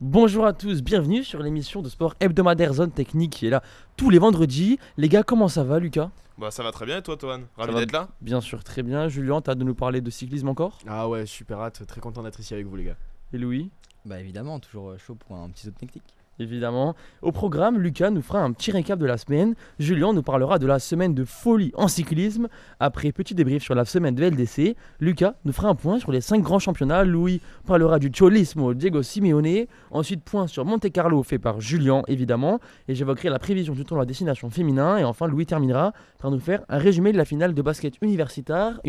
Bonjour à tous, bienvenue sur l'émission de sport hebdomadaire Zone Technique qui est là tous les vendredis. Les gars, comment ça va, Lucas? Bah ça va très bien et toi Toan? Ça Ravi va d'être là. bien sûr très bien. Julien, t'as hâte de nous parler de cyclisme encore? Ah ouais, super hâte, très content d'être ici avec vous les gars. Et Louis? Bah évidemment, toujours chaud pour un petit saut technique. Évidemment. Au programme, Lucas nous fera un petit récap de la semaine. Julien nous parlera de la semaine de folie en cyclisme. Après, petit débrief sur la semaine de LDC. Lucas nous fera un point sur les 5 grands championnats. Louis parlera du Cholismo Diego Simeone. Ensuite, point sur Monte Carlo fait par Julien, évidemment. Et j'évoquerai la prévision du tournoi destination féminin. Et enfin, Louis terminera par nous faire un résumé de la finale de basket universitaire.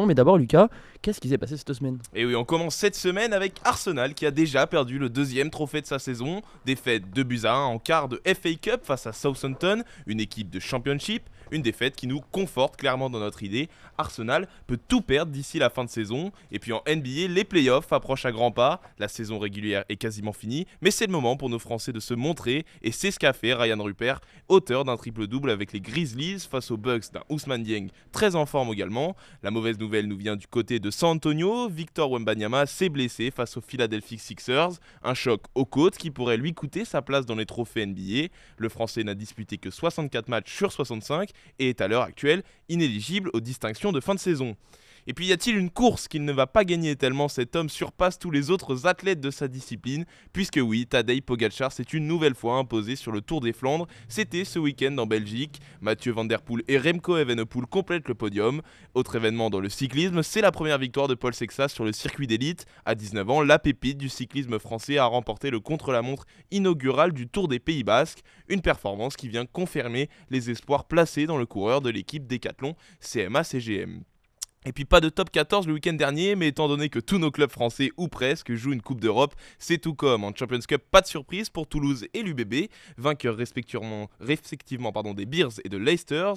Mais d'abord, Lucas, qu'est-ce qui s'est passé cette semaine? Et oui, on commence cette semaine avec Arsenal qui a déjà perdu le deuxième trophée de sa saison. Défaite 2-1 en quart de FA Cup face à Southampton, une équipe de Championship. Une défaite qui nous conforte clairement dans notre idée. Arsenal peut tout perdre d'ici la fin de saison. Et puis en NBA, les playoffs approchent à grands pas. La saison régulière est quasiment finie. Mais c'est le moment pour nos Français de se montrer. Et c'est ce qu'a fait Ryan Rupert, auteur d'un triple-double avec les Grizzlies face aux Bucks d'un Ousmane Dieng très en forme également. La mauvaise nouvelle nous vient du côté de San Antonio. Victor Wembanyama s'est blessé face aux Philadelphia Sixers. Un choc aux côtes qui pourrait lui coûter sa place dans les trophées NBA. Le Français n'a disputé que 64 matchs sur 65 et est à l'heure actuelle inéligible aux distinctions de fin de saison. Et puis y a-t-il une course qu'il ne va pas gagner tellement cet homme surpasse tous les autres athlètes de sa discipline? Puisque oui, Tadej Pogačar s'est une nouvelle fois imposé sur le Tour des Flandres. C'était ce week-end en Belgique. Mathieu Van Der Poel et Remco Evenepoel complètent le podium. Autre événement dans le cyclisme, c'est la première victoire de Paul Sexas sur le circuit d'élite. À 19 ans, la pépite du cyclisme français a remporté le contre-la-montre inaugural du Tour des Pays Basques. Une performance qui vient confirmer les espoirs placés dans le coureur de l'équipe Decathlon CMA-CGM. Et puis pas de top 14 le week-end dernier, mais étant donné que tous nos clubs français, ou presque, jouent une Coupe d'Europe, c'est tout comme en Champions Cup, pas de surprise pour Toulouse et l'UBB, vainqueurs respectivement des Bears et de Leicester.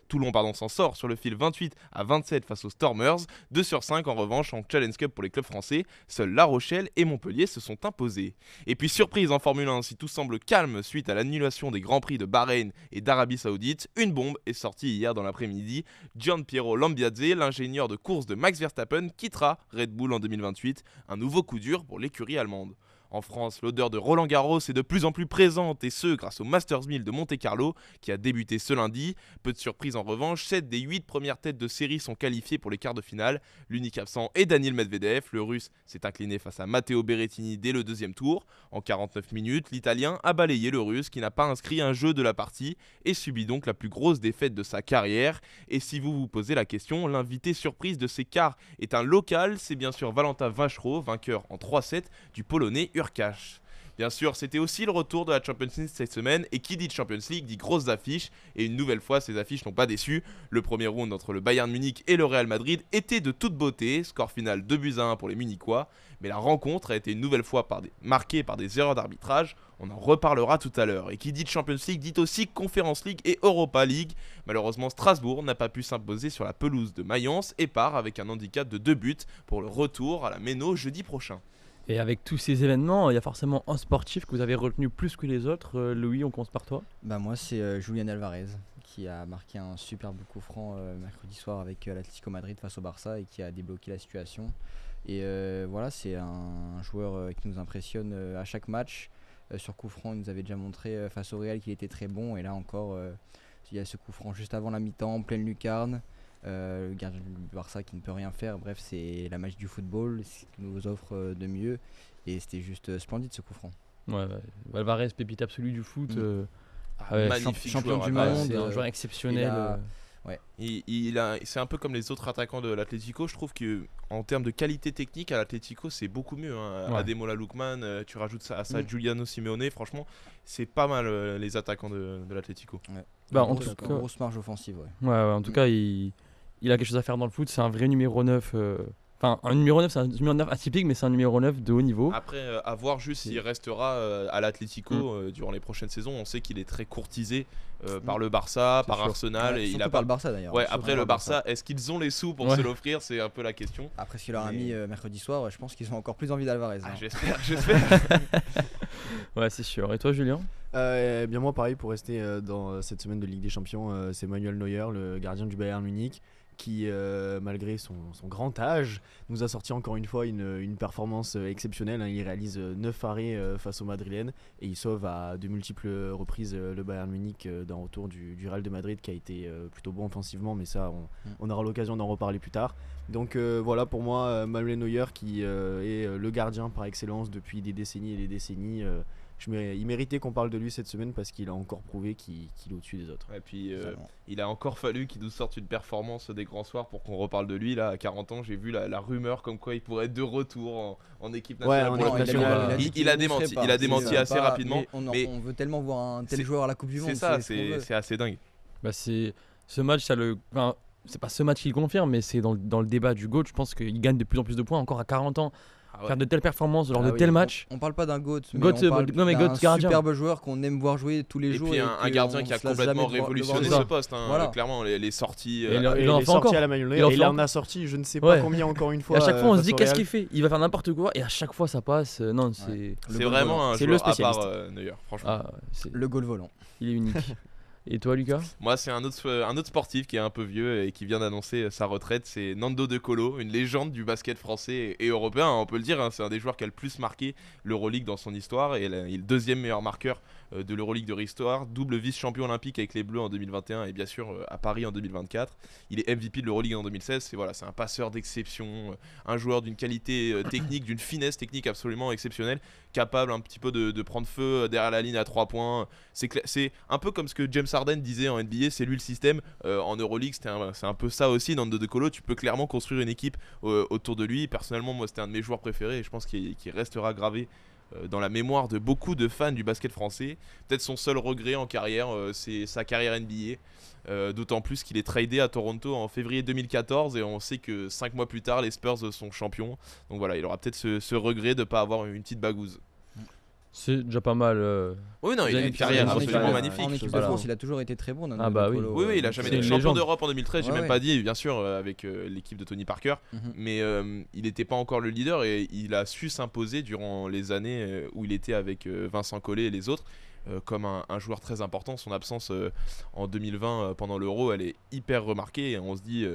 Toulon s'en sort sur le fil 28-27 face aux Stormers, 2 sur 5 en revanche en Challenge Cup pour les clubs français, seuls La Rochelle et Montpellier se sont imposés. Et puis surprise en Formule 1, si tout semble calme suite à l'annulation des Grands Prix de Bahreïn et d'Arabie Saoudite, une bombe est sortie hier dans l'après-midi. Gian Piero Lambiadze, l'ingénieur de course de Max Verstappen, quittera Red Bull en 2028, un nouveau coup dur pour l'écurie allemande. En France, l'odeur de Roland Garros est de plus en plus présente et ce grâce au Masters 1000 de Monte Carlo qui a débuté ce lundi. Peu de surprise en revanche, 7 des 8 premières têtes de série sont qualifiées pour les quarts de finale. L'unique absent est Daniil Medvedev, le russe s'est incliné face à Matteo Berrettini dès le deuxième tour. En 49 minutes, l'italien a balayé le russe qui n'a pas inscrit un jeu de la partie et subit donc la plus grosse défaite de sa carrière. Et si vous vous posez la question, l'invité surprise de ces quarts est un local, c'est bien sûr Valentin Vachereau, vainqueur en 3-7 du Polonais Urkash. Bien sûr, c'était aussi le retour de la Champions League cette semaine, et qui dit Champions League dit grosses affiches, et une nouvelle fois, ces affiches n'ont pas déçu. Le premier round entre le Bayern Munich et le Real Madrid était de toute beauté, score final 2-1 pour les Munichois, mais la rencontre a été une nouvelle fois marquée par des erreurs d'arbitrage, on en reparlera tout à l'heure. Et qui dit Champions League dit aussi Conference League et Europa League. Malheureusement, Strasbourg n'a pas pu s'imposer sur la pelouse de Mayence et part avec un handicap de 2 buts pour le retour à la Méno jeudi prochain. Et avec tous ces événements, il y a forcément un sportif que vous avez retenu plus que les autres. Louis, on commence par toi. Bah moi c'est Julian Alvarez qui a marqué un superbe coup franc mercredi soir avec l'Atlético Madrid face au Barça et qui a débloqué la situation. Et voilà, c'est un joueur qui nous impressionne à chaque match. Sur coup franc, il nous avait déjà montré face au Real qu'il était très bon. Et là encore, il y a ce coup franc juste avant la mi-temps, en pleine lucarne. Le gardien du Barça qui ne peut rien faire. Bref, c'est la magie du football, c'est ce qu'il nous offre de mieux. Et c'était juste splendide ce coup franc. Ouais. Alvarez, pépite absolue du foot. Magnifique champion joueur, du Alvarez. monde. C'est un joueur exceptionnel. C'est un peu comme les autres attaquants de l'Atlético. Je trouve qu'en termes de qualité technique, à l'Atlético, c'est beaucoup mieux. Ouais. Ademola Lookman, tu rajoutes ça à ça, Mm. Giuliano Simeone. Franchement, c'est pas mal les attaquants de l'Atlético. Bah, Une en grosse, tout cas- grosse marge offensive. Ouais. En tout cas, il a quelque chose à faire dans le foot. C'est un vrai numéro 9. Enfin, un numéro 9, c'est un numéro 9 atypique, mais c'est un numéro 9 de haut niveau. Après, à voir juste s'il restera à l'Atlético durant les prochaines saisons. On sait qu'il est très courtisé par le Barça, par sûr. Arsenal. Ouais, et il surtout a par pas... le Barça d'ailleurs. Ouais, Surtout après par le Barça, est-ce qu'ils ont les sous pour Ouais. se l'offrir? C'est un peu la question. Après ce qu'il leur a Mais- mis mercredi soir, je pense qu'ils ont encore plus envie d'Alvarez. Ah, hein. j'espère. Ouais, c'est sûr. Et toi, Julien? Bien moi pareil pour rester dans cette semaine de Ligue des Champions, c'est Manuel Neuer, le gardien du Bayern Munich, qui, malgré son grand âge, nous a sorti encore une fois une performance exceptionnelle. Il réalise 9 arrêts face aux Madrilènes et il sauve à de multiples reprises le Bayern Munich d'un retour du Real de Madrid qui a été plutôt bon offensivement, mais ça on aura l'occasion d'en reparler plus tard. Donc voilà pour moi Manuel Neuer qui est le gardien par excellence depuis des décennies et des décennies. Il méritait qu'on parle de lui cette semaine parce qu'il a encore prouvé qu'il est au-dessus des autres. Et puis il a encore fallu qu'il nous sorte une performance des grands soirs pour qu'on reparle de lui. Là, à 40 ans, j'ai vu la rumeur comme quoi il pourrait être de retour en équipe nationale. Il a démenti assez rapidement. Mais on veut tellement voir un tel joueur à la Coupe du Monde. C'est ça, c'est assez dingue. Bah c'est ce match, c'est pas ce match qui le confirme, mais c'est dans le débat du GOAT. Je pense qu'il gagne de plus en plus de points encore à 40 ans. Faire de telles performances lors de tels matchs. On parle pas d'un GOAT, mais on parle d'un superbe joueur qu'on aime voir jouer tous les jours. Et puis un gardien qui a complètement révolutionné ce poste. Clairement, les sorties. Il en fait encore. À la Manuel, il en a sorti, je ne sais pas combien encore une fois. Et à chaque fois, on se dit qu'est-ce qu'il fait. Il va faire n'importe quoi et à chaque fois, ça passe. Non, c'est vraiment un joueur à part Neuer, franchement. Le goal volant. Il est unique. Et toi, Lucas ? Moi, c'est un autre sportif qui est un peu vieux et qui vient d'annoncer sa retraite. C'est Nando De Colo, une légende du basket français et européen, on peut le dire. C'est un des joueurs qui a le plus marqué l'Euroleague dans son histoire et il est le deuxième meilleur marqueur de l'Euroleague de l'histoire. Double vice-champion olympique avec les Bleus en 2021 et bien sûr à Paris en 2024. Il est MVP de l'Euroleague en 2016. C'est un passeur d'exception, un joueur d'une qualité technique, d'une finesse technique absolument exceptionnelle, capable un petit peu de prendre feu derrière la ligne à 3 points. C'est un peu comme ce que James Harden disait en NBA, c'est lui le système. En Euroleague, c'est un peu ça aussi. Nando De Colo, tu peux clairement construire une équipe autour de lui. Personnellement, moi, c'était un de mes joueurs préférés et je pense qu'il restera gravé dans la mémoire de beaucoup de fans du basket français. Peut-être son seul regret en carrière, c'est sa carrière NBA. D'autant plus qu'il est tradé à Toronto en février 2014 et on sait que 5 mois plus tard, les Spurs sont champions. Donc voilà, il aura peut-être ce regret de ne pas avoir une petite bagouze. C'est déjà pas mal. Oui, non, il a une carrière absolument magnifique. En équipe de France, il a toujours été très bon. Oui, il a jamais été champion d'Europe en 2013. J'ai même pas dit, bien sûr, avec l'équipe de Tony Parker. Mais il n'était pas encore le leader et il a su s'imposer durant les années où il était avec Vincent Collet et les autres. Comme un joueur très important. Son absence en 2020 pendant l'Euro, elle est hyper remarquée. Et on se dit,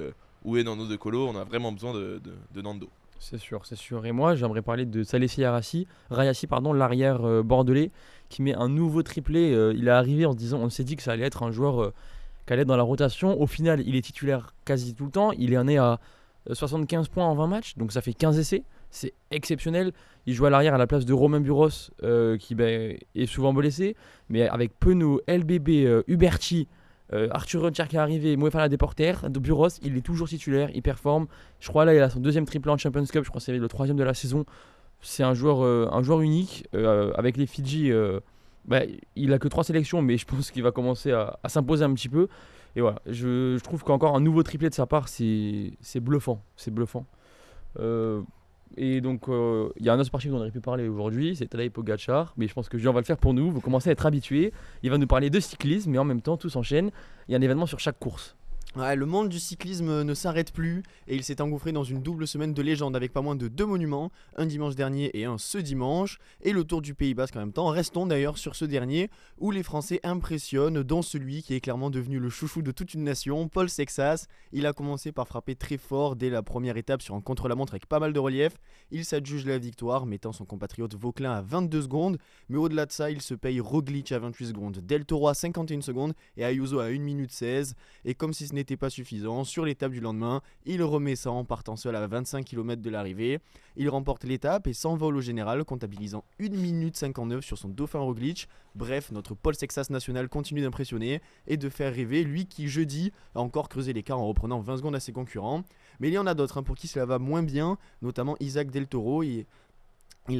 où est Nando De Colo ? On a vraiment besoin de Nando. C'est sûr. Et moi, j'aimerais parler de Salessi Rayassi, l'arrière bordelais, qui met un nouveau triplé. Il est arrivé en se disant, on s'est dit que ça allait être un joueur qui allait être dans la rotation. Au final, il est titulaire quasi tout le temps. Il est né à 75 points en 20 matchs, donc ça fait 15 essais. C'est exceptionnel. Il joue à l'arrière à la place de Romain Buros, qui est souvent blessé. Mais avec Penaud, LBB, Huberti, Arthur Retière qui est arrivé, Moefana Deporter, de Buros, il est toujours titulaire, il performe. Je crois là il a son deuxième triplé en Champions Cup, je crois que c'est le troisième de la saison. C'est un joueur unique. Avec les Fidji, il a que 3 sélections, mais je pense qu'il va commencer à s'imposer un petit peu. Et voilà, je trouve qu'encore un nouveau triplé de sa part, c'est bluffant. Et donc il y a un autre sportif dont on aurait pu parler aujourd'hui, c'est Tadej Pogacar, mais je pense que Julien va le faire pour nous. Vous commencez à être habitués. Il va nous parler de cyclisme, mais en même temps tout s'enchaîne. Il y a un événement sur chaque course. Ouais, le monde du cyclisme ne s'arrête plus et il s'est engouffré dans une double semaine de légende avec pas moins de 2 monuments, un dimanche dernier et un ce dimanche, et le Tour du Pays Basque en même temps. Restons d'ailleurs sur ce dernier où les Français impressionnent, dont celui qui est clairement devenu le chouchou de toute une nation, Paul Sexas. Il a commencé par frapper très fort dès la première étape sur un contre-la-montre avec pas mal de relief. Il s'adjuge la victoire, mettant son compatriote Vauclin à 22 secondes, mais au-delà de ça, il se paye Roglic à 28 secondes, Del Toro à 51 secondes et Ayuso à 1 minute 16. Et comme si ce n'était pas suffisant, sur l'étape du lendemain, il remet ça en partant seul à 25 km de l'arrivée. Il remporte l'étape et s'envole au général, comptabilisant 1 minute 59 sur son dauphin Roglic. Bref, notre Paul Sexas national continue d'impressionner et de faire rêver, lui qui jeudi a encore creusé l'écart en reprenant 20 secondes à ses concurrents. Mais il y en a d'autres pour qui cela va moins bien, notamment Isaac Del Toro. Il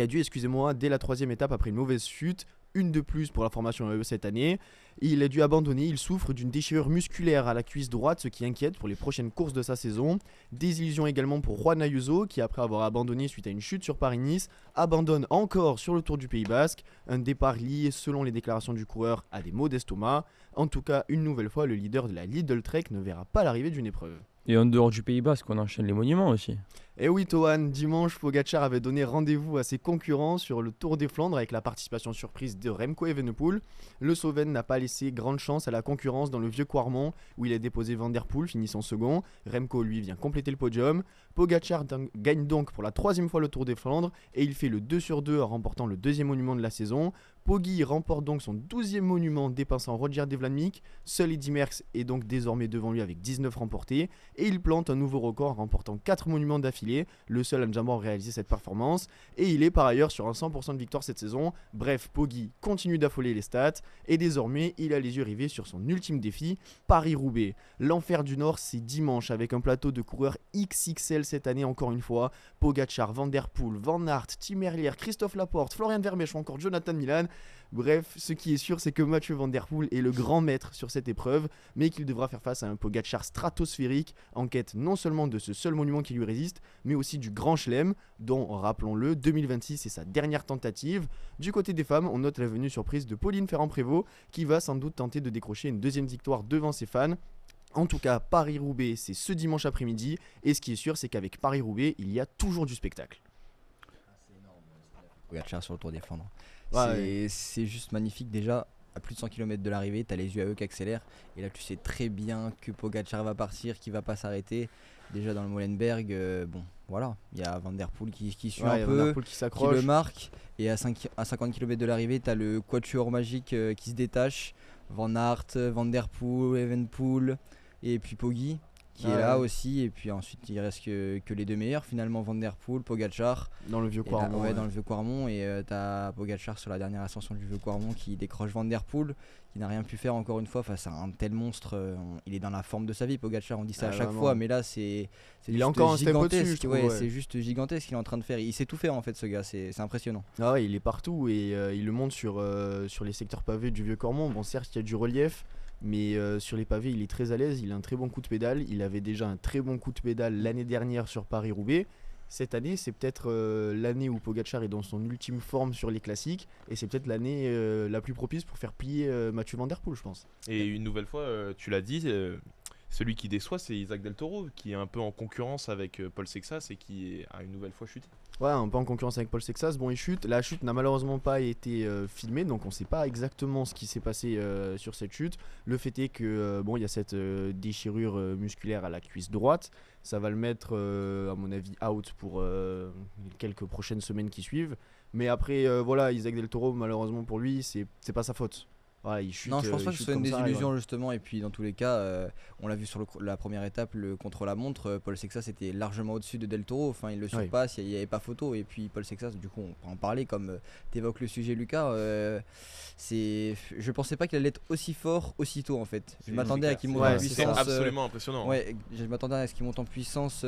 a dû, dès la 3e étape après une mauvaise chute, une de plus pour la formation cette année. Il a dû abandonner, il souffre d'une déchirure musculaire à la cuisse droite, ce qui inquiète pour les prochaines courses de sa saison. Désillusion également pour Juan Ayuso, qui après avoir abandonné suite à une chute sur Paris-Nice, abandonne encore sur le Tour du Pays Basque. Un départ lié, selon les déclarations du coureur, à des maux d'estomac. En tout cas, une nouvelle fois, le leader de la Lidl Trek ne verra pas l'arrivée d'une épreuve. Et en dehors du Pays Basque, on enchaîne les monuments aussi. Et oui, Tohan, dimanche, Pogacar avait donné rendez-vous à ses concurrents sur le Tour des Flandres avec la participation surprise de Remco Evenepoel. Le Slovène n'a pas laissé grande chance à la concurrence dans le vieux Quarmont où il a déposé Van Der Poel, finissant second. Remco, lui, vient compléter le podium. Pogacar gagne donc pour la 3e fois le Tour des Flandres et il fait le 2 sur 2 en remportant le 2e monument de la saison. Poggi remporte donc son 12e monument dépassant Roger Devlanmic. Seul Eddy Merckx est donc désormais devant lui avec 19 remportés et il plante un nouveau record en remportant 4 monuments d'affilée, le seul à ne jamais réaliser cette performance, et il est par ailleurs sur un 100% de victoire cette saison. Bref, Poggi continue d'affoler les stats et désormais il a les yeux rivés sur son ultime défi, Paris-Roubaix. L'enfer du Nord, c'est dimanche avec un plateau de coureurs XXL cette année encore une fois. Pogacar, Van Der Poel, Van Aert, Tim Merlier, Christophe Laporte, Florian Vermeersch ou encore Jonathan Milan. Bref, ce qui est sûr, c'est que Mathieu Van Der Poel est le grand maître sur cette épreuve, mais qu'il devra faire face à un Pogacar stratosphérique, en quête non seulement de ce seul monument qui lui résiste, mais aussi du Grand Chelem, dont, rappelons-le, 2026 est sa dernière tentative. Du côté des femmes, on note la venue surprise de Pauline Ferrand-Prévot, qui va sans doute tenter de décrocher une 2e victoire devant ses fans. En tout cas, Paris-Roubaix, c'est ce dimanche après-midi, et ce qui est sûr, c'est qu'avec Paris-Roubaix, il y a toujours du spectacle. Pogacar sur le Tour des Flandres. Ouais, C'est juste magnifique déjà. À plus de 100 km de l'arrivée, t'as les yeux à eux qui accélèrent. Et là, tu sais très bien que Pogacar va partir, qu'il va pas s'arrêter. Déjà dans le Molenberg, bon, voilà. Il y a Van Der Poel qui suit Ouais, un Van Der peu, Poel qui qui s'accroche. le marque. Et à 50 km de l'arrivée, t'as le quatuor magique qui se détache. Van Aert, Van Der Poel, Evenepoel et puis Poggi qui est là aussi. Et puis ensuite, il reste que les deux meilleurs finalement, Van Der Poel, Pogacar. Dans le vieux Et là, Quarmont. ouais, dans le vieux Quarmont, et t'as Pogacar sur la dernière ascension du vieux Quarmont qui décroche Van Der Poel, qui n'a rien pu faire encore une fois face à un tel monstre. Il est dans la forme de sa vie, Pogacar, on dit ça à chaque vraiment. fois, mais là c'est Il est juste encore un step au-dessus, gigantesque. je trouve, ouais. C'est juste gigantesque ce qu'il est en train de faire. Il sait tout faire en fait, ce gars, c'est impressionnant. Ah ouais, il est partout et il le monte sur les secteurs pavés du vieux Quarmont. Bon, certes, il y a du relief, mais sur les pavés, il est très à l'aise. Il a un très bon coup de pédale. Il avait déjà un très bon coup de pédale l'année dernière sur Paris-Roubaix. Cette année, c'est peut-être l'année où Pogacar est dans son ultime forme sur les classiques et c'est peut-être l'année la plus propice pour faire plier Mathieu Van Der Poel, je pense. Et une nouvelle fois, tu l'as dit, celui qui déçoit, c'est Isaac Del Toro, qui est un peu en concurrence avec Paul Sexas et qui a une nouvelle fois chuté. Ouais, un peu en concurrence avec Paul Sexas. Bon, il chute. La chute n'a malheureusement pas été filmée, donc on ne sait pas exactement ce qui s'est passé sur cette chute. Le fait est que bon, il y a cette déchirure musculaire à la cuisse droite. Ça va le mettre, à mon avis, out pour quelques prochaines semaines qui suivent. Mais après, voilà, Isaac Del Toro, malheureusement pour lui, c'est pas sa faute. Voilà, il chute. Non, je pense pas il que ce chute soit une comme ça, et désillusion voilà. justement. Et puis dans tous les cas, on l'a vu sur la première étape, le contre-la-montre, Paul Sexas était largement au-dessus de Del Toro. Enfin, il le surpasse, il n'y avait pas photo. Et puis Paul Sexas, du coup, on peut en parler comme t'évoques le sujet, Lucas. Je pensais pas qu'il allait être aussi fort aussitôt en fait. Je m'attendais à qu'il monte en Ouais, C'est puissance. absolument impressionnant. Ouais, je m'attendais à ce qu'il monte en puissance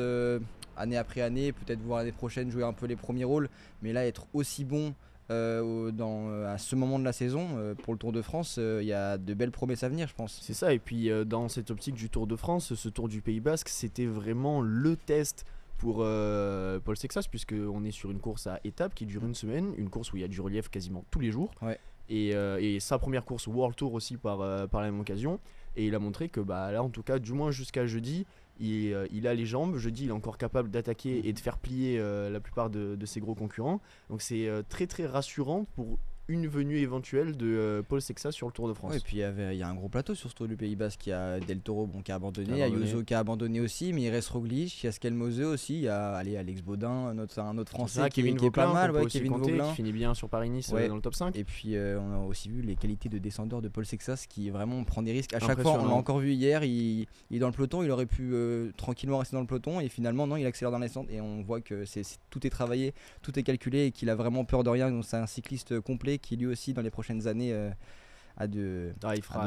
année après année, peut-être voir l'année prochaine jouer un peu les premiers rôles. Mais là, être aussi bon. À ce moment de la saison pour le Tour de France, il y a de belles promesses à venir, je pense. C'est ça, et puis dans cette optique du Tour de France, ce Tour du Pays Basque, c'était vraiment le test pour Paul Sexas, puisqu'on est sur une course à étapes qui dure une semaine, une course où il y a du relief quasiment tous les jours, Ouais. et sa première course World Tour aussi par la même occasion, et il a montré que bah, là en tout cas, du moins jusqu'à jeudi, il a les jambes, jeudi il est encore capable d'attaquer et de faire plier la plupart de ses gros concurrents, donc c'est très très rassurant pour une venue éventuelle de Paul Sexas sur le Tour de France. Ouais, et puis il y a un gros plateau sur ce Tour du Pays Basque. Il y a Del Toro qui a abandonné, Abandonné. Ayuso qui a abandonné aussi, mais il reste Roglic, il y a Skelmose aussi, il y a Alex Baudin, un autre C'est français ça, qui Kevin est pas Vauquelin, mal, qu'on peut ouais, aussi Kevin compter, Vauquelin. qui finit bien sur Paris-Nice Ouais. dans le top 5. Et puis on a aussi vu les qualités de descendeur de Paul Sexas qui vraiment prend des risques à chaque fois. On l'a Impressionnant. encore vu hier, il est dans le peloton, il aurait pu tranquillement rester dans le peloton et finalement non, il accélère dans les centres et on voit que tout est travaillé, tout est calculé et qu'il a vraiment peur de rien. Donc c'est un cycliste complet qui lui aussi dans les prochaines années a de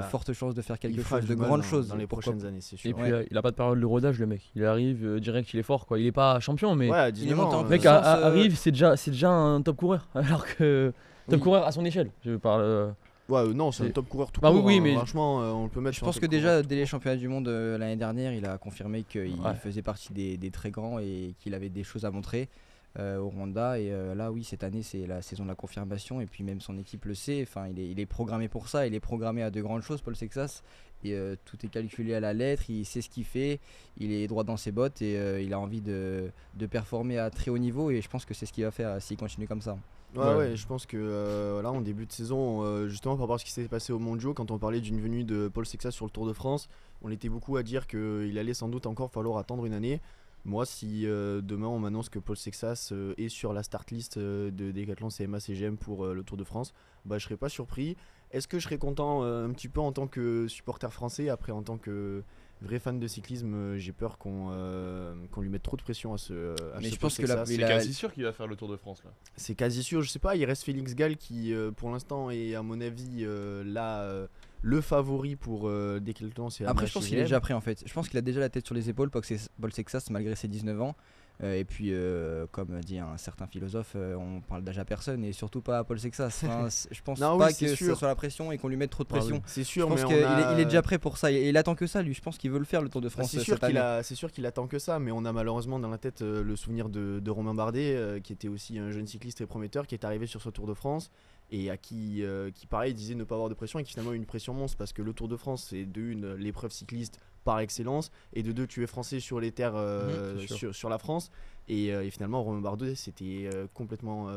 fortes chances de faire quelque chose, de grandes choses dans les pourquoi prochaines années, c'est sûr. Et puis Ouais. il a pas de période de rodage, le mec. Il arrive direct, il est fort quoi. Il est pas champion, mais Ouais, à il est 19 monté en ans, le mec puissance, arrive, c'est déjà un top coureur. Alors que top Oui. coureur à son échelle. Je parle. non, c'est un c'est- top coureur tout Bah court. oui, hein. mais- Franchement, on le peut mettre Je sur un pense top que coureur déjà tout dès les court. championnats du monde l'année dernière, il a confirmé qu'il Ouais. faisait partie des très grands et qu'il avait des choses à montrer. au Rwanda. Et là, oui, cette année, c'est la saison de la confirmation. Et puis même son équipe le sait. Enfin, il est programmé pour ça. Il est programmé à de grandes choses, Paul Sexas. Et tout est calculé à la lettre. Il sait ce qu'il fait. Il est droit dans ses bottes et il a envie de performer à très haut niveau. Et je pense que c'est ce qu'il va faire s'il continue comme ça. Ouais, je pense que là, en début de saison, justement par rapport à ce qui s'est passé au Mondiaux, quand on parlait d'une venue de Paul Sexas sur le Tour de France, on était beaucoup à dire qu'il allait sans doute encore falloir attendre une année. Moi, si demain on m'annonce que Paul Sexas est sur la start list de Decathlon CMA CGM pour le Tour de France, bah, je serais pas surpris. Est-ce que je serais content un petit peu en tant que supporter français? Après, en tant que vrai fan de cyclisme, j'ai peur qu'on lui mette trop de pression à ce Mais je Paul pense que Sexas. C'est quasi sûr qu'il va faire le Tour de France là. C'est quasi sûr, je sais pas, il reste Félix Gall qui pour l'instant est à mon avis le favori pour Decathlon CMA. Après, je pense qu'il est déjà prêt en fait. Je pense qu'il a déjà la tête sur les épaules, Paul Sexas, malgré ses 19 ans. Et puis, comme dit un certain philosophe, on parle d'âge à personne et surtout pas à Paul Sexas. Enfin, je pense Non, pas oui, c'est que sûr. ce soit la pression et qu'on lui mette trop de pression. C'est Je sûr, pense mais qu'il on a... il est déjà prêt pour ça et il attend que ça lui. Je pense qu'il veut le faire le Tour de France C'est sûr cette année. c'est sûr qu'il attend que ça, mais on a malheureusement dans la tête le souvenir de Romain Bardet, qui était aussi un jeune cycliste très prometteur, qui est arrivé sur ce Tour de France et à qui pareil disait ne pas avoir de pression et qui finalement a eu une pression monstre parce que le Tour de France c'est de une l'épreuve cycliste par excellence et de deux tu es français sur les terres sur la France et finalement Romain Bardet c'était complètement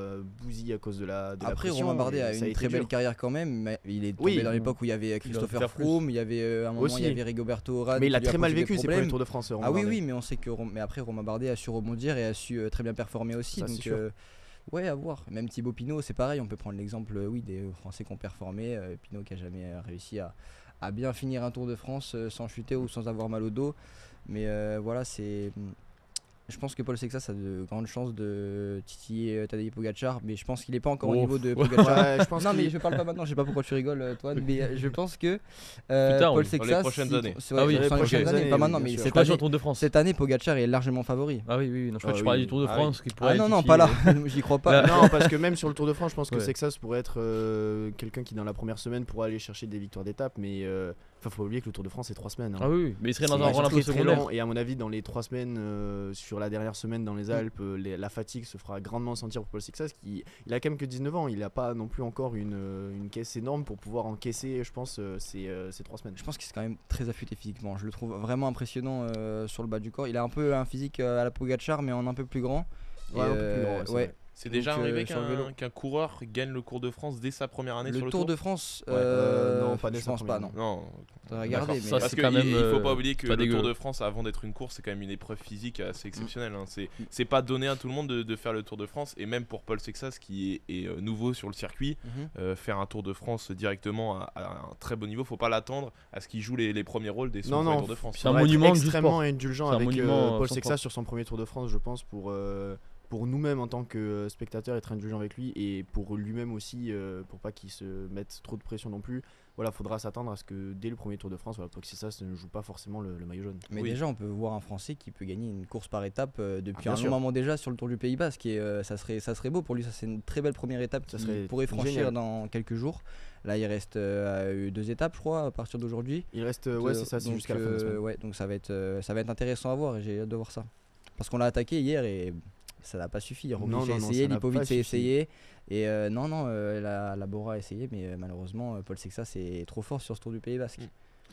bousillé à cause de la Après, pression. Romain Bardet et a ça une très dur. belle carrière quand même. Mais il est tombé Oui. dans l'époque où il y avait Christopher faire plus. Froome, il y avait à un moment Aussi. il y avait Rigoberto Urán. Mais il a qui lui très mal posé des vécu ses problèmes. premiers Tours de France. Romain Ah oui, Bardet. oui, mais on sait que mais après Romain Bardet a su rebondir et a su très bien performer aussi. Ça, c'est Donc sûr. ouais, à voir. Même Thibaut Pinot, c'est pareil. On peut prendre l'exemple, oui, des Français qui ont performé. Pinot qui a jamais réussi à bien finir un Tour de France sans chuter ou sans avoir mal au dos. Mais voilà, c'est. Je pense que Paul Sexas a de grandes chances de titiller Tadej Pogacar, mais je pense qu'il n'est pas encore au niveau de Pogacar. Ouais, je pense Non, mais qu'il- je parle pas maintenant, je sais pas pourquoi tu rigoles, toi, mais je pense que tard, Paul oui, Sexas. dans les prochaines années. Ah oui, dans les ok. prochaines années, pas maintenant, bien mais sûr. cette Pas sur année, le Tour de France. cette année, Pogacar est largement favori. Ah oui, non, je crois que Ah tu parlais oui. du Tour de Ah France qui pourrait Ah non, non, titiller- pas là, j'y crois pas. Là- Non, parce que même sur le Tour de France, je pense que Ouais. Sexas pourrait être quelqu'un qui, dans la première semaine, pourrait aller chercher des victoires d'étape. Mais faut pas oublier que le Tour de France, c'est 3 semaines. hein. Ah oui, mais il serait dans C'est un rôle un peu surtout très secondaire. long, et à mon avis, dans les 3 semaines, sur la dernière semaine dans les Alpes, la fatigue se fera grandement sentir pour Paul Sexas. Il a quand même que 19 ans, il n'a pas non plus encore une caisse énorme pour pouvoir encaisser, je pense, ces 3 semaines. Je pense qu'il est quand même très affûté physiquement. Je le trouve vraiment impressionnant sur le bas du corps. Il a un peu un physique à la Pogacar, mais en un peu plus grand. Ouais, un peu plus grand, ouais, c'est vrai. C'est déjà Donc, arrivé sur le vélo. qu'un coureur gagne le Tour de France dès sa première année Le sur le Tour de France, Ouais, non, pas dès je sa pense pas, première non. Non, Faudrait regarder, D'accord, mais ça, parce c'est qu'il quand même, faut pas oublier que pas le dégueu. Tour de France, avant d'être une course, c'est quand même une épreuve physique assez exceptionnelle. hein. C'est pas donné à tout le monde de faire le Tour de France, et même pour Paul Sexas qui est nouveau sur le circuit, faire un Tour de France directement à un très bon niveau, faut pas l'attendre à ce qu'il joue les premiers rôles dès son Non, premier non, Tour de France. C'est un Faudrait être monument du extrêmement sport. indulgent C'est un avec monument, Paul sans Sexas propre. sur son premier Tour de France, je pense, pour nous-mêmes en tant que spectateurs, être indulgent avec lui et pour lui-même aussi, pour pas qu'il se mette trop de pression non plus. Voilà, faudra s'attendre à ce que dès le premier Tour de France, Paul Sexas ne joue pas forcément le maillot jaune. Mais Oui. déjà, on peut voir un Français qui peut gagner une course par étape depuis bien un sûr. long moment déjà sur le Tour du Pays Basque. Et ça serait beau pour lui. Ça, c'est une très belle première étape Ça qu'il serait pourrait franchir génial. dans quelques jours. Là, il reste 2 étapes, je crois, à partir d'aujourd'hui. Il reste, ouais, c'est ça, c'est Donc, jusqu'à la fin de la semaine. ouais, donc ça va être intéressant à voir et j'ai hâte de voir ça. Parce qu'on l'a attaqué hier et ça n'a pas suffi. Roglic Non, a non, essayé, ça n'a Lipovic pas a suffi. essayé. Et la Bora a essayé, mais malheureusement, Paul Sexas est trop fort sur ce Tour du Pays Basque.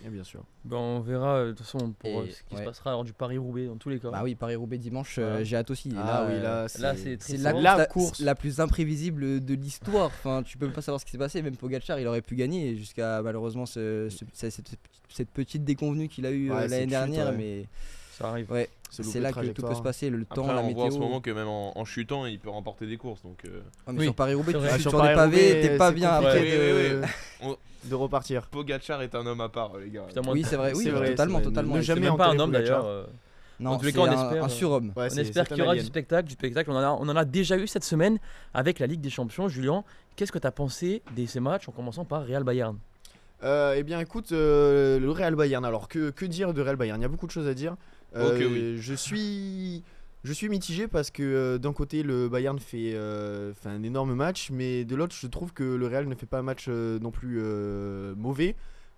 Et bien sûr. Ben, on verra de toute façon pour Et- ce qui se ouais. passera lors du Paris-Roubaix dans tous les cas. Bah oui, Paris-Roubaix dimanche, Voilà. j'ai hâte aussi. Et Ah oui, là, c'est c'est très la, fort. La course. la plus imprévisible de l'histoire. Enfin, tu peux pas savoir ce qui s'est passé. Même Pogacar, il aurait pu gagner jusqu'à malheureusement cette petite déconvenue qu'il a eue Ouais, l'année cette chute, dernière. ouais. Mais Ça arrive. ouais, Ce c'est loupé là de que tout peut trajectoire. se passer. Le temps, Après, la on météo. voit en ce moment que même en chutant, il peut remporter des courses. Donc, Ouais, mais Oui, sur Paris-Roubaix, c'est tu vrai. chutes Sur sur des Paris-Roubaix, pavés, t'es pas c'est bien compliqué après. Ouais, de repartir. Pogacar est un homme à part, les gars. Putain, moi, Oui, c'est vrai, oui, C'est vrai, totalement, c'est vrai. totalement. Ne Et jamais c'est même pas un enterrer homme Pogacar. d'ailleurs. Non, En tous les c'est cas, on un- espère, un surhomme. Ouais, On c'est- espère c'est qu'il y un aura du alien. spectacle. On en a déjà eu cette semaine avec la Ligue des Champions. Julien, qu'est-ce que tu as pensé de ces matchs en commençant par Real Bayern? Eh bien écoute, le Real Bayern, alors que dire de Real Bayern? Il y a beaucoup de choses à dire. Ok, oui. Je suis mitigé parce que d'un côté le Bayern fait un énorme match, mais de l'autre je trouve que le Real ne fait pas un match non plus mauvais.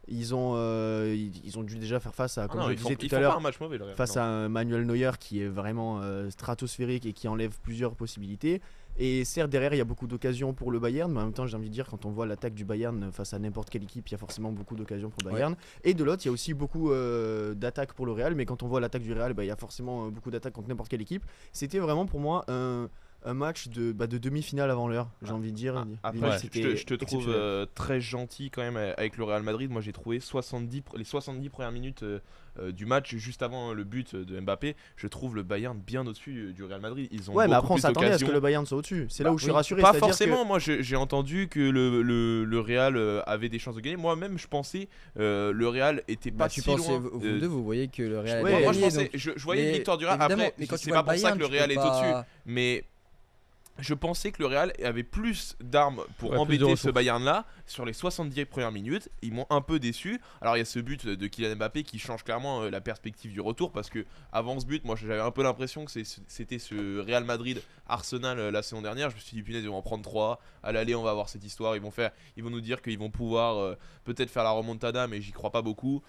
Ils ont dû déjà faire face à, comme Non, je ils disais font tout à l'heure, pas un match mauvais le Real. face Non. à un Manuel Neuer qui est vraiment stratosphérique et qui enlève plusieurs possibilités. Et certes, derrière, il y a beaucoup d'occasions pour le Bayern, mais en même temps, j'ai envie de dire, quand on voit l'attaque du Bayern face à n'importe quelle équipe, il y a forcément beaucoup d'occasions pour le Bayern. Et de l'autre, il y a aussi beaucoup d'attaques pour le Real, mais quand on voit l'attaque du Real, il y a forcément beaucoup d'attaques contre n'importe quelle équipe. C'était vraiment pour moi un match de demi-finale avant l'heure, j'ai envie de dire. Après, C'était je te trouve exceptionnel. très gentil quand même avec le Real Madrid. Moi, j'ai trouvé les 70 premières minutes du match juste avant le but de Mbappé. Je trouve le Bayern bien au-dessus du Real Madrid. Ils ont Ouais, mais beaucoup après, on plus s'attendait à ce d'occasions. que le Bayern soit au-dessus. C'est là où je suis rassuré. Pas c'est-à-dire forcément. Moi, j'ai entendu que le Real avait des chances de gagner. Moi-même, je pensais le Real était pas tu si pensez, loin. vous deux, vous voyez que le Real Ouais, a Moi, je gagné, pensais, donc- je voyais une mais victoire du Real. évidemment, Après, mais quand tu c'est vois pas le pour ça Bayern, que le tu Real peux est au-dessus. pas- Mais je pensais que le Real avait plus d'armes pour Ouais, plus de embêter ce ressources. Bayern-là sur les 70 premières minutes. Ils m'ont un peu déçu. Alors il y a ce but de Kylian Mbappé qui change clairement la perspective du retour parce que avant ce but, moi j'avais un peu l'impression que c'était ce Real Madrid-Arsenal la saison dernière. Je me suis dit punaise, ils vont en prendre 3. À l'aller, on va avoir cette histoire. Ils vont nous dire qu'ils vont pouvoir peut-être faire la remontada, mais j'y crois pas beaucoup.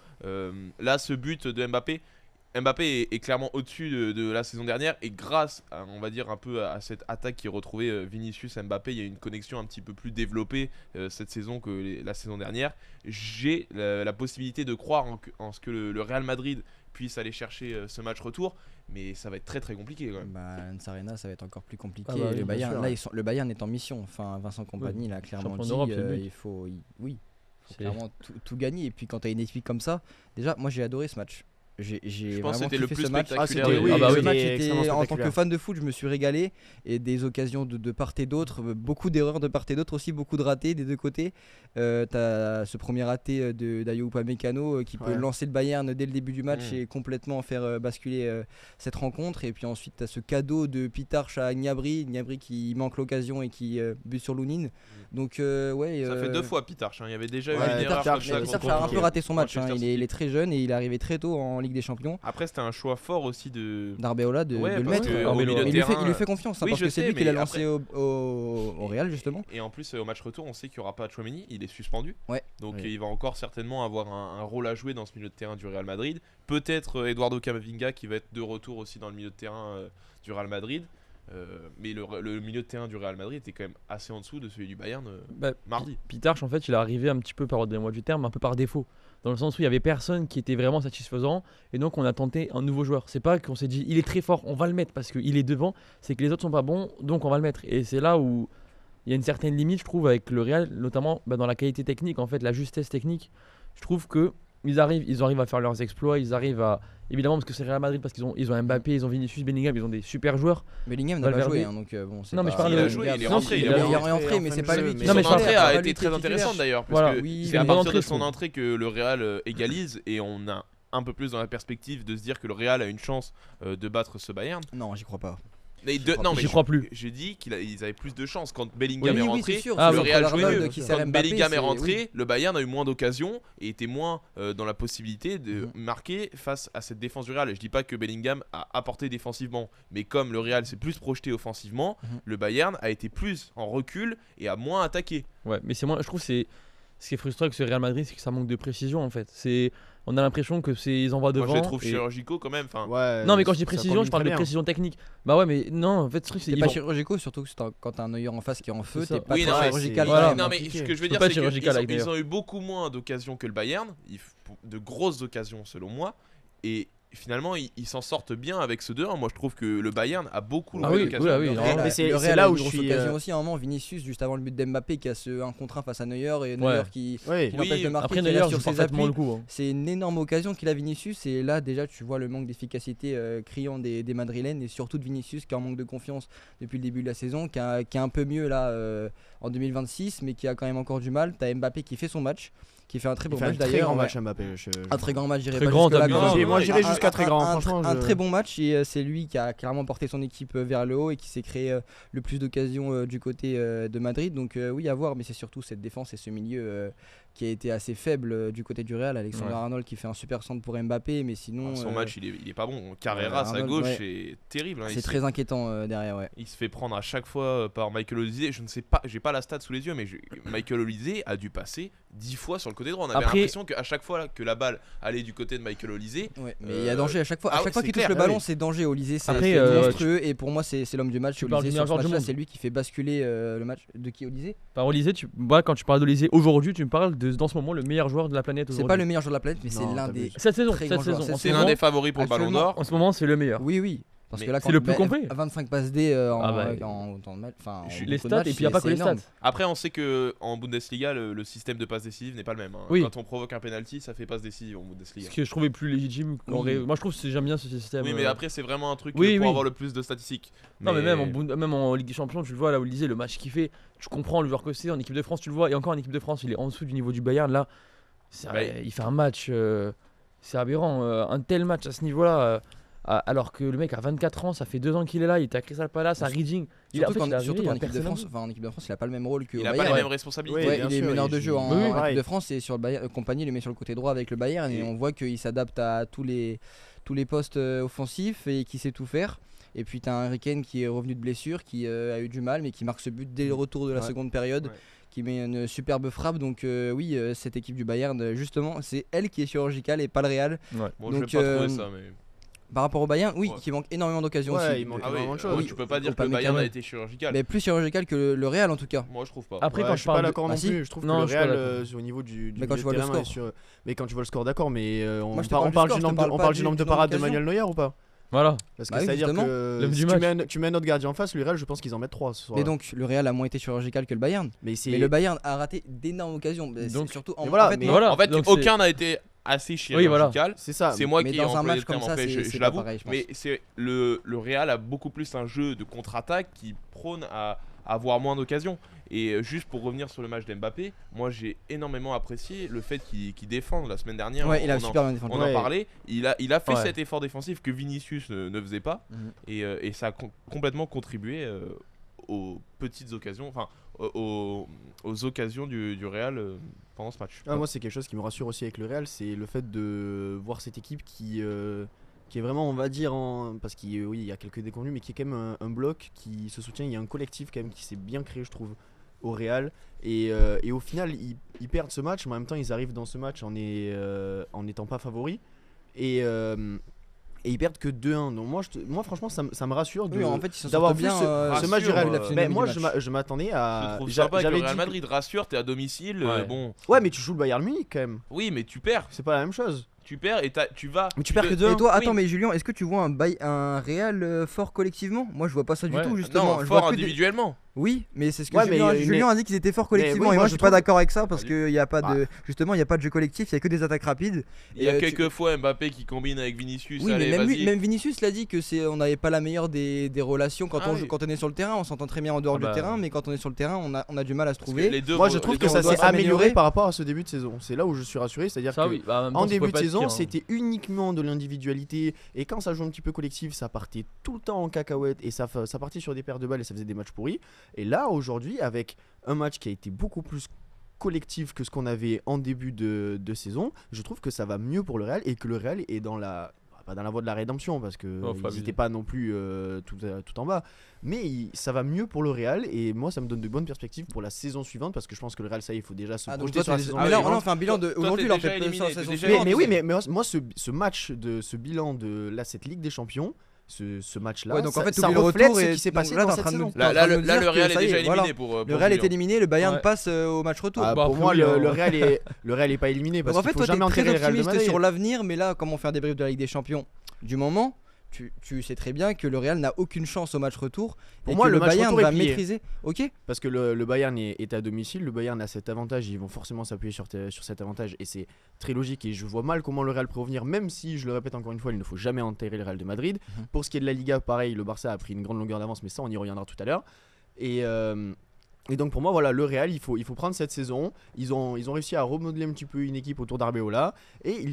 Là, ce but de Mbappé est clairement au-dessus de la saison dernière et grâce à, on va dire un peu à cette attaque qui est retrouvée Vinicius Mbappé, il y a une connexion un petit peu plus développée cette saison que la saison dernière. J'ai la possibilité de croire en ce que le Real Madrid puisse aller chercher ce match retour, mais ça va être très très compliqué quand même. Bah, Allianz Arena, ça va être encore plus compliqué. Ah bah oui, le bien Bayern, sûr, là, ouais. le Bayern est en mission. Enfin, Vincent Kompany, il a clairement Champion dit, d'Europe, c'est le but. il faut C'est- clairement tout gagner. Et puis quand tu as une équipe comme ça, déjà, moi j'ai adoré ce match. J'ai Je pense que vraiment c'était le kiffé plus ce match. spectaculaire. c'était- oui, Ah bah Ce oui. match c'était extrêmement était, en tant que spectaculaire. fan de foot, je me suis régalé et des occasions de part et d'autre, beaucoup d'erreurs de part et d'autre aussi, beaucoup de ratés des deux côtés. T'as ce premier raté d'Ayo Upamecano qui peut Ouais. lancer le Bayern dès le début du match Mm. et complètement faire basculer cette rencontre. Et puis ensuite t'as ce cadeau de Pitarch à Gnabry qui manque l'occasion et qui bute sur Lounine. Donc ouais. Ça fait 2 fois Pitarch, hein. Il y avait déjà eu Ouais, une erreur Pitarch, comme ça mais contre Pitarch a un peu raté son match. Manchester Il est City. très jeune et il est arrivé très tôt en Ligue des Champions. Après c'était un choix fort aussi D'Arbeola de Ouais, le parce mettre. que au milieu de Mais terrain, il lui fait confiance hein, oui, parce je que c'est sais, lui qui mais l'a lancé au Real justement. Et en plus, au match retour, on sait qu'il n'y aura pas Tchouaméni, il est suspendu. Ouais. Donc Oui. il va encore certainement avoir un rôle à jouer dans ce milieu de terrain du Real Madrid. Peut-être Eduardo Camavinga qui va être de retour aussi dans le milieu de terrain du Real Madrid. Mais le milieu de terrain du Real Madrid était quand même assez en dessous de celui du Bayern Bah, mardi. Pitarch, en fait, il est arrivé un petit peu, pardonnez-moi du terme, un peu par défaut. Dans le sens où il y avait personne qui était vraiment satisfaisant et donc on a tenté un nouveau joueur. C'est pas qu'on s'est dit il est très fort, on va le mettre parce qu'il est devant, c'est que les autres sont pas bons donc on va le mettre. Et c'est là où il y a une certaine limite, je trouve, avec le Real, notamment dans la qualité technique, en fait, la justesse technique. Je trouve que ils arrivent à faire leurs exploits, ils arrivent à. Évidemment, parce que c'est Real Madrid, parce qu'ils ont Mbappé, ils ont Vinicius, Bellingham, ils ont des super joueurs. Bellingham n'a pas Valverde. joué hein, donc bon. c'est Non, mais pas- je parle Il a de- joué, il est Non, rentré. il Il a est rentré rentré, mais en c'est fin pas de lui jeu, qui mais Son Non, mais je parle- entrée c'est pas a lui été qui est très titulaire. intéressante d'ailleurs, parce Voilà, que oui, c'est à mais partir l'entrée, de je son trouve. entrée que le Real égalise et on a un peu plus dans la perspective de se dire que le Real a une chance de battre ce Bayern. Non, j'y crois pas. Non, mais J'y crois plus. J'ai dit qu'ils avaient plus de chance quand Bellingham Oui, est oui, rentré. c'est sûr. Ah, le oui, Real Contre jouait Arnold mieux. qui sert Quand Mbappé, Bellingham est c'est- rentré, oui. le Bayern a eu moins d'occasions et était moins dans la possibilité de Mhm. marquer face à cette défense du Real. Et je dis pas que Bellingham a apporté défensivement, mais comme le Real s'est plus projeté offensivement, Mhm. le Bayern a été plus en recul et a moins attaqué. Ouais, mais c'est moi, je trouve que c'est ce qui est frustrant avec ce Real Madrid, c'est que ça manque de précision en fait. On a l'impression que ils envoient devant. Moi je les trouve et- chirurgicaux quand même. Enfin, Ouais, Non, mais quand je dis ça précision, combine je parle très de bien. précision technique. Bah ouais, mais non, en fait, ce truc c'est C'est ils pas vont- chirurgicaux, surtout que quand t'as un Neuer en face qui est en feu, C'est ça. t'es pas Oui, très non, mais chirurgical. c'est- Voilà. non, mais compliqué. ce que je veux Je dire, peux pas c'est être chirurgical avec qu'ils Neuer. ont eu beaucoup moins d'occasions que le Bayern, de grosses occasions selon moi, et finalement ils s'en sortent bien avec ce 2-1. Moi je trouve que le Bayern a beaucoup Ah loupé oui, d'occasions. oui, ah oui, Le non, Real a- mais c'est- le c'est Real là a où une je grosse suis, occasion aussi à un moment, Vinicius juste avant le but d'Mbappé qui a ce 1 contre 1 face à Neuer et Neuer Ouais. qui Ouais. Oui, l'empêche de marquer, Après, qui d'ailleurs, reste joue sur ses parfaitement appuis. le coup. Hein. C'est une énorme occasion qu'il a Vinicius et là déjà tu vois le manque d'efficacité criant des Madrilènes et surtout de Vinicius qui est en manque de confiance depuis le début de la saison, qui est un peu mieux là en 2026 mais qui a quand même encore du mal. T'as Mbappé qui fait son match, qui fait un très Il beau fait un match très d'ailleurs. grand ouais. match Mbappé. Un très grand match, j'irai Très pas grand, jusque là. t'as bien raison. Moi, j'irais jusqu'à cas très grand. Franchement, un très bon match et c'est lui qui a clairement porté son équipe vers le haut et qui s'est créé le plus d'occasions du côté de Madrid. Donc oui, à voir, mais c'est surtout cette défense et ce milieu qui a été assez faible du côté du Real. Alexander Arnold qui fait un super centre pour Mbappé, mais sinon son match il est pas bon. Carreras à Arnold, gauche est terrible. C'est très inquiétant derrière. Ouais. Il se fait prendre à chaque fois par Michael Olise. Je ne sais pas, j'ai pas la stat sous les yeux, mais Michael Olise a dû passer 10 fois sur le côté droit. On avait l'impression qu'à chaque fois que la balle allait du côté de Michael Olise. Ouais, mais il y a danger à chaque fois. À chaque fois qu'il touche le ballon, c'est danger. Olise, c'est monstrueux. Et pour moi, c'est l'homme du match. C'est lui qui fait basculer le match. De qui, Olise? Par Olise, quand tu parles d'Olise aujourd'hui, tu me parles de dans ce moment le meilleur joueur de la planète aujourd'hui. C'est pas le meilleur joueur de la planète, mais c'est l'un des. Cette saison, c'est l'un des favoris pour le Ballon d'Or. En ce moment, c'est le meilleur. Oui. Parce que là, c'est le plus complet. 25 passes D les stats, et puis il n'y a pas que les stats. Après, on sait qu'en Bundesliga, le système de passe décisive n'est pas le même. Oui. Quand on provoque un penalty, ça fait passe décisive en Bundesliga. Ce que je trouvais plus légitime. Moi, je trouve que j'aime bien ce système. Oui, mais après, c'est vraiment un truc pour avoir le plus de statistiques. Non, mais même en Ligue des Champions, tu le vois là, Olise, le match qu'il fait, tu comprends le joueur que c'est. En équipe de France, tu le vois. Et encore en équipe de France, il est en dessous du niveau du Bayern. Là, il fait un match. C'est aberrant. Un tel match à ce niveau-là. Alors que le mec a 24 ans, ça fait 2 ans qu'il est là, il était à Crystal Palace, à Reading. Surtout qu'en équipe de France, il a pas le même rôle que il a pas les mêmes responsabilités. Il est meneur de jeu en équipe de France et sur le Bayern, Compagnie il le met sur le côté droit avec le Bayern et on voit qu'il s'adapte à tous les postes offensifs et qu'il sait tout faire. Et puis t'as un Harry Kane qui est revenu de blessure, qui a eu du mal mais qui marque ce but dès le retour de la seconde période. Qui met une superbe frappe, donc cette équipe du Bayern, justement, c'est elle qui est chirurgicale et pas le Real. Bon, donc, je vais pas trouver ça, mais... Par rapport au Bayern, qui manque énormément d'occasions aussi. Il manque énormément de choses. Oui, tu peux pas dire que le Bayern a été chirurgical. Mais plus chirurgical que le Real en tout cas. Moi je trouve pas. Après, quand je parle d'accord non plus, je trouve que le Real au niveau du quand tu vois le score. Mais quand tu vois le score, d'accord, mais on parle du nombre de parades de Manuel Neuer ou pas? Voilà. Parce que c'est-à-dire que si tu mets un autre gardien en face, le Real, je pense qu'ils en mettent 3 ce soir. Mais donc le Real a moins été chirurgical que le Bayern. Mais le Bayern a raté d'énormes occasions. Donc surtout en fait, aucun n'a été assez chirurgical. C'est ça. C'est moi qui dans un match comme ça, je l'avoue. Mais c'est le Real a beaucoup plus un jeu de contre-attaque qui prône à avoir moins d'occasions. Et juste pour revenir sur le match d'Mbappé, moi j'ai énormément apprécié le fait qu'il défende la semaine dernière. Il a super bien défendu. On en parlait. Il a fait cet effort défensif que Vinicius ne faisait pas. Et ça a complètement contribué aux petites occasions, enfin aux occasions du Real pendant ce match. Moi c'est quelque chose qui me rassure aussi avec le Real, c'est le fait de voir cette équipe qui est vraiment, on va dire, parce qu'il y a quelques déconvenus, mais qui est quand même un bloc qui se soutient. Il y a un collectif quand même qui s'est bien créé, je trouve, au Real. Et au final, ils perdent ce match, mais en même temps, ils arrivent dans ce match en n'étant pas favoris. Et ils perdent que 2-1. Donc moi franchement, ça me rassure d'avoir vu ce match du Real. Mais moi, je m'attendais à. Je trouve sympa que le Real Madrid rassure, t'es à domicile. Bon. Ouais, mais tu joues le Bayern Munich quand même. Oui, mais tu perds. C'est pas la même chose. Tu perds et tu vas. Mais tu perds que 2-1. Et toi, attends, mais Julien, est-ce que tu vois un Real fort collectivement? Moi, je vois pas ça du tout, justement. Non, fort individuellement. Oui, mais c'est ce que Julien a dit qu'ils étaient forts collectivement. Et moi, je suis pas d'accord avec ça parce qu'il n'y a pas de. Justement, il n'y a pas de jeu collectif, il y a que des attaques rapides. Il y a quelques fois Mbappé qui combine avec Vinicius. Oui, mais même Vinicius l'a dit que on n'avait pas la meilleure des relations quand on est sur le terrain. On s'entend très bien en dehors du terrain, mais quand on est sur le terrain, on a du mal à se trouver. Moi, je trouve que ça s'est amélioré par rapport à ce début de saison. C'est là où je suis rassuré, c'est-à-dire qu'en début de saison, c'était uniquement de l'individualité. Et quand ça joue un petit peu collectif, ça partait tout le temps en cacahuète et ça partait sur des paires de balles et ça faisait des matchs pourris. Et là, aujourd'hui, avec un match qui a été beaucoup plus collectif que ce qu'on avait en début de saison, je trouve que ça va mieux pour le Real et que le Real est pas dans la voie de la rédemption parce que ils n'étaient pas non plus tout en bas, mais ça va mieux pour le Real et moi ça me donne de bonnes perspectives pour la saison suivante parce que je pense que le Real, ça il faut déjà se projeter sur la saison suivante. Mais là on fait un bilan de aujourd'hui, leur fait éliminé, saison mais moi ce match ce bilan de cette Ligue des Champions, ce match-là, donc en fait, ça reflète ce qui s'est passé dans cette saison. Là, le Real est déjà éliminé pour le Real est éliminé, le Bayern passe au match retour. Pour moi, le Real est pas éliminé parce qu'il faut jamais enterrer le Real de Madrid. En fait, toi, t'es très optimiste sur l'avenir, mais là, comme on fait un débrief de la Ligue des Champions du moment, tu sais très bien que le Real n'a aucune chance au match retour. Pour moi, le Bayern va maîtriser. Ok. Parce que le Bayern est à domicile, le Bayern a cet avantage, ils vont forcément s'appuyer sur cet avantage et c'est très logique. Et je vois mal comment le Real pourrait revenir, même si je le répète encore une fois, il ne faut jamais enterrer le Real de Madrid. Pour ce qui est de la Liga, pareil, le Barça a pris une grande longueur d'avance, mais ça on y reviendra tout à l'heure. Et donc pour moi voilà, le Real il faut prendre cette saison, ils ont réussi à remodeler un petit peu une équipe autour d'Arbeola et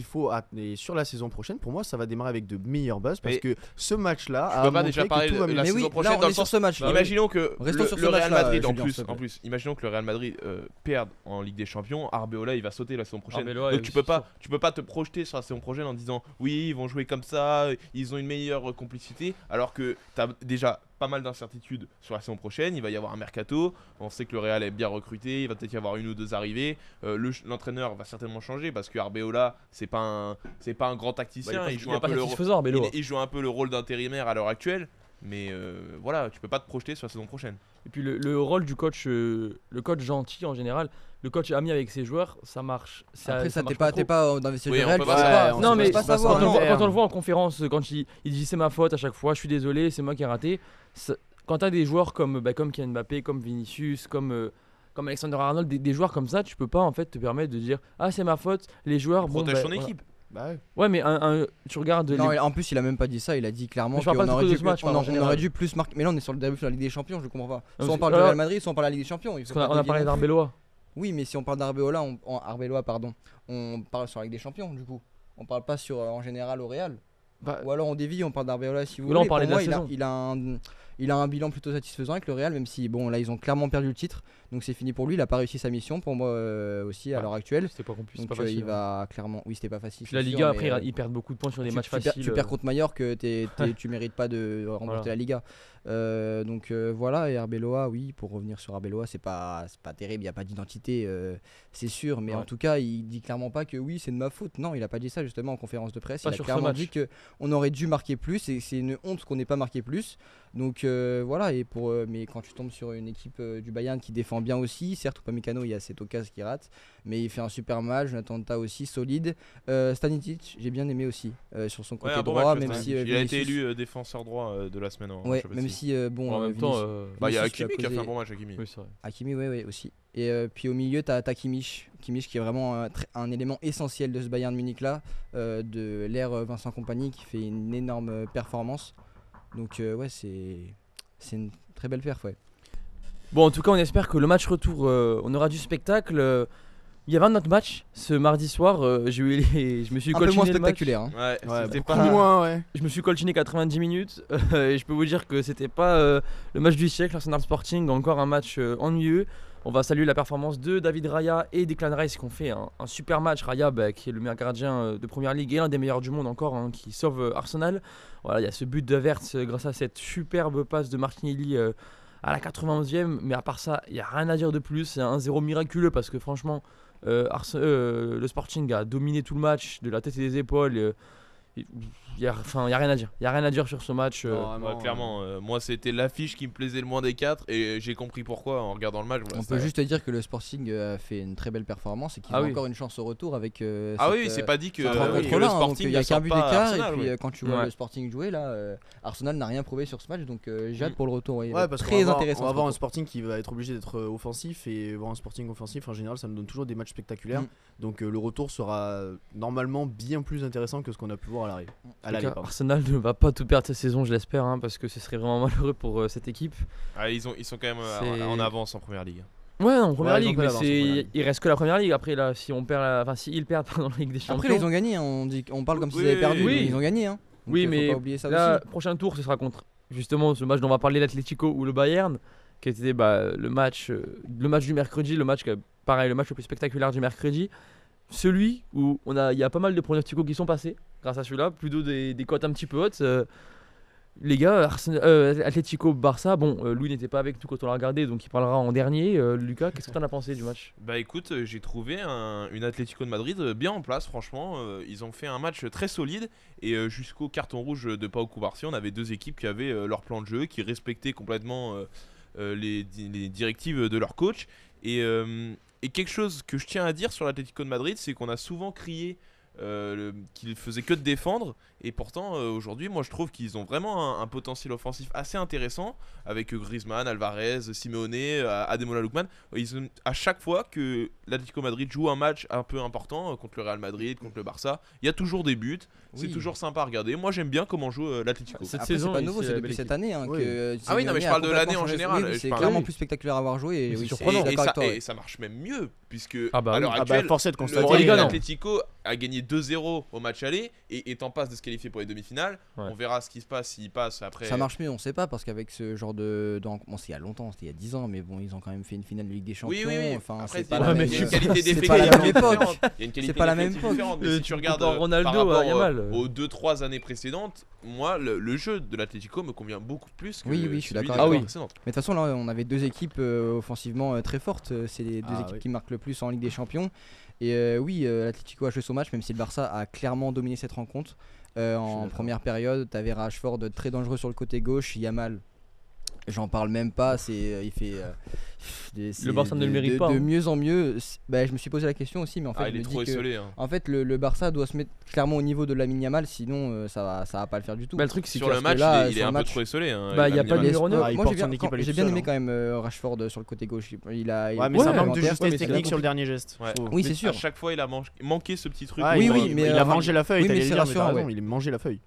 et sur la saison prochaine pour moi ça va démarrer avec de meilleures bases parce Mais que ce match là Je a peux pas montré déjà que parler tout va de mieux. la Mais saison oui, prochaine là, dans on le est sur sens. ce match-là. Imaginons que Restons sur ce le Real match-là, Madrid Julien, s'il te plaît. imaginons que le Real Madrid perde en Ligue des Champions, Arbeloa il va sauter la saison prochaine. Arbeloa, Donc oui, tu peux c'est pas te projeter sur la saison prochaine en disant oui, ils vont jouer comme ça, ils ont une meilleure complicité alors que tu as déjà pas mal d'incertitudes sur la saison prochaine, il va y avoir un mercato, on sait que le Real est bien recruté, il va peut-être y avoir une ou deux arrivées, l'entraîneur va certainement changer parce que Arbeola c'est pas un grand tacticien, il joue un peu le satisfaisant, Arbeloa. il joue un peu le rôle d'intérimaire à l'heure actuelle, mais voilà, tu peux pas te projeter sur la saison prochaine. Et puis le rôle du coach, le coach gentil en général, le coach ami avec ses joueurs, ça marche. Après, ça, marche t'es pas dans les vestiaires Oui, du on Real, peut tu pas sais savoir. pas. Non, mais pas quand savoir. on le voit en conférence, quand il dit c'est ma faute à chaque fois, je suis désolé, c'est moi qui ai raté. Quand tu as des joueurs comme Kylian Mbappé, comme Vinicius, comme Alexander Arnold, des joueurs comme ça, tu peux pas en fait te permettre de dire ah c'est ma faute. Les joueurs, Protège ton voilà. équipe. Bah ouais. Ouais, mais tu regardes. Non, les- en plus, il a même pas dit ça. Il a dit clairement Mais je parle qu'on pas aurait de dû, ce match, je parle en général. aurait dû plus marquer. Mais là, on est sur le début de la Ligue des Champions, je comprends pas. Non, Soit on parce parle que- du Real Madrid, soit on parle de la Ligue des Champions. Il Parce faut qu'on a, pas on a dévier parlé non plus. d'Arbeloa. Oui, mais si on parle d'Arbeola, Arbeloa, pardon, on parle sur la Ligue des Champions, du coup. On parle pas sur en général au Real. Bah, Ou alors on dévie, on parle d'Arbeola si vous Là, on voulez. parlait Pour de la moi, saison. il a un bilan plutôt satisfaisant avec le Real, même si bon là ils ont clairement perdu le titre, donc c'est fini pour lui. Il a pas réussi sa mission pour moi aussi à Bah, l'heure actuelle. c'était pas compliqué, c'est Donc pas facile. il va clairement. Oui, c'était pas facile. Puis la c'est sûr, Liga, mais, après, ils perdent beaucoup de points sur des matchs tu faciles. perds contre Mallorca, tu mérites pas de remporter Voilà. la Liga. Donc voilà, et Arbeloa, oui, pour revenir sur Arbeloa, c'est pas terrible, il n'y a pas d'identité, c'est sûr, mais en Ouais. tout cas, il dit clairement pas que oui, c'est de ma faute. Non, il a pas dit ça justement en conférence de presse. Pas Il a sur ce clairement match. dit qu'on aurait dû marquer plus et c'est une honte qu'on n'ait pas marqué plus. Donc voilà, mais quand tu tombes sur une équipe du Bayern qui défend bien aussi, certes, Upamecano, il y a cette occasion qui rate, mais il fait un super match. Jonathan Tah aussi solide. Stanisic, j'ai bien aimé aussi sur son côté Ouais, un bon droit, match, même Stan. si il a été Vinicius- élu défenseur droit de la semaine en Ouais, Champions même League. si bon, En même temps, Vinicius- Bah, il y a Vinicius, Hakimi qui a fait causé- un bon match, Hakimi. oui, c'est vrai. Hakimi, ouais, aussi. Et puis au milieu, t'as Kimmich qui est vraiment un élément essentiel de ce Bayern Munich là, de l'ère Vincent Kompany qui fait une énorme performance. Donc ouais, c'est une très belle perf, ouais. Bon, en tout cas, on espère que le match retour, on aura du spectacle. Il y avait un autre match ce mardi soir. Je me suis Un peu moins colchiné le match. spectaculaire. Hein. Ouais, Ouais, c'était beaucoup pas. moins, ouais. Je me suis colchiné 90 minutes et je peux vous dire que c'était pas le match du siècle, Arsenal Sporting, encore un match ennuyeux. On va saluer la performance de David Raya et Declan Rice qui ont fait un super match. Raya qui est le meilleur gardien de Première Ligue et l'un des meilleurs du monde encore, qui sauve Arsenal. Voilà, il y a ce but de Verts grâce à cette superbe passe de Martinelli à la 91e, mais à part ça, il n'y a rien à dire de plus. C'est un 1-0 miraculeux parce que franchement, le Sporting a dominé tout le match de la tête et des épaules. Il n'y a rien à dire. Il y a rien à dire sur ce match. Non, vraiment, Ouais, clairement, moi c'était l'affiche qui me plaisait le moins des quatre et j'ai compris pourquoi en regardant le match. Voilà, On peut juste dire que le Sporting a fait une très belle performance et qu'il Ah a oui. encore une chance au retour avec. Ah cette, oui, c'est pas dit que, cette que rencontre-là, le hein, donc Sporting il y a ne qu'un sorte but pas d'écart Arsenal, et puis ouais. quand tu vois Ouais. le Sporting jouer là, Arsenal n'a rien prouvé sur ce match, donc j'ai hâte pour le retour. Ouais, parce qu'on très va intéressant. on va ce avoir un retour. Sporting qui va être obligé d'être offensif et voir un Sporting offensif en général ça nous donne toujours des matchs spectaculaires. Mm. Donc le retour sera normalement bien plus intéressant que ce qu'on a pu voir à l'arrivée. À En tout l'aller, cas, pardon. Arsenal ne va pas tout perdre cette saison, je l'espère, parce que ce serait vraiment malheureux pour cette équipe. Ah, ils sont quand même C'est- en avance en première ligue. Ouais, en première ils ont ligue, pas mais l'avance en première ligue. il reste que la première ligue. Après, là, si on perd, si ils perdent dans la Ligue des Champions. Après, ils ont gagné, hein, on parle comme Oui, s'ils avaient perdu, oui. mais ils ont gagné. Hein. Donc, Oui, faut mais pas oublier ça là, aussi. prochain tour, ce sera contre justement ce match dont on va parler, l'Atlético ou le Bayern, qui était le match du mercredi, le match le match le plus spectaculaire du mercredi. Celui où il y a pas mal de pronostics qui sont passés grâce à celui-là, plutôt des cotes un petit peu hautes. Les gars, Atlético Barça, Louis n'était pas avec nous quand on l'a regardé, donc il parlera en dernier. Lucas, qu'est-ce que t'en as pensé du match? Bah écoute, j'ai trouvé une Atlético de Madrid bien en place, franchement. Ils ont fait un match très solide et jusqu'au carton rouge de Pau Cubarsí, on avait deux équipes qui avaient leur plan de jeu, qui respectaient complètement les directives de leur coach. Et quelque chose que je tiens à dire sur l'Atlético de Madrid, c'est qu'on a souvent crié qu'ils faisaient que de défendre. Et pourtant, aujourd'hui, moi je trouve qu'ils ont vraiment un potentiel offensif assez intéressant avec Griezmann, Alvarez, Simeone, Ademola Lookman. À chaque fois que l'Atlético Madrid joue un match un peu important contre le Real Madrid, contre le Barça, il y a toujours des buts. C'est toujours sympa à regarder. Moi j'aime bien comment joue l'Atlético. Cette saison, c'est pas nouveau, c'est depuis cette année que. Ah oui, non, mais je parle de l'année en général. C'est clairement plus spectaculaire à avoir joué. Et c'est oui, surprenant. Et ça marche même mieux, puisque à l'heure Ah actuelle, force est de constater. l'Atlético a gagné 2-0 au match aller et est en passe de se qualifier pour les demi-finales. On verra ce qui se passe s'il passe après. Ça marche mieux, on sait pas, parce qu'avec ce genre bon, c'est il y a longtemps, c'était il y a 10 ans, mais bon, ils ont quand même fait une finale de Ligue des Champions. Oui. Enfin, Après, c'est pas la même qualité c'est pas la même époque. Il y a une qualité C'est pas la même différente, époque. mais si tu regardes Ronaldo par rapport à Yamal. aux 2-3 années précédentes, moi le jeu de l'Atlético me convient beaucoup plus que Oui, je suis celui d'accord des avec toi. précédentes. Mais de toute façon, là, on avait deux équipes offensivement très fortes. C'est les deux équipes qui marquent le plus en Ligue des Champions. Et oui, l'Atlético a joué son match, même si le Barça a clairement dominé cette rencontre. En première période, tu avais Rashford très dangereux sur le côté gauche, Yamal. J'en parle même pas, il fait le Barça ne le mérite pas. De mieux en mieux. Je me suis posé la question aussi, mais en fait, il est trop esselé. En fait, le Barça doit se mettre clairement au niveau de Lamine Yamal, sinon ça va pas le faire du tout. Le truc, c'est sur le match, il est un peu trop esselé. Il y a pas de numéro 9. Moi, j'ai bien aimé quand même Rashford sur le côté gauche. Mais ça manque de justesse technique sur le dernier geste. Oui, c'est sûr. À chaque fois, il a manqué ce petit truc. Oui, mais il a mangé la feuille. Oui, mais c'est rassurant. Il a mangé la feuille.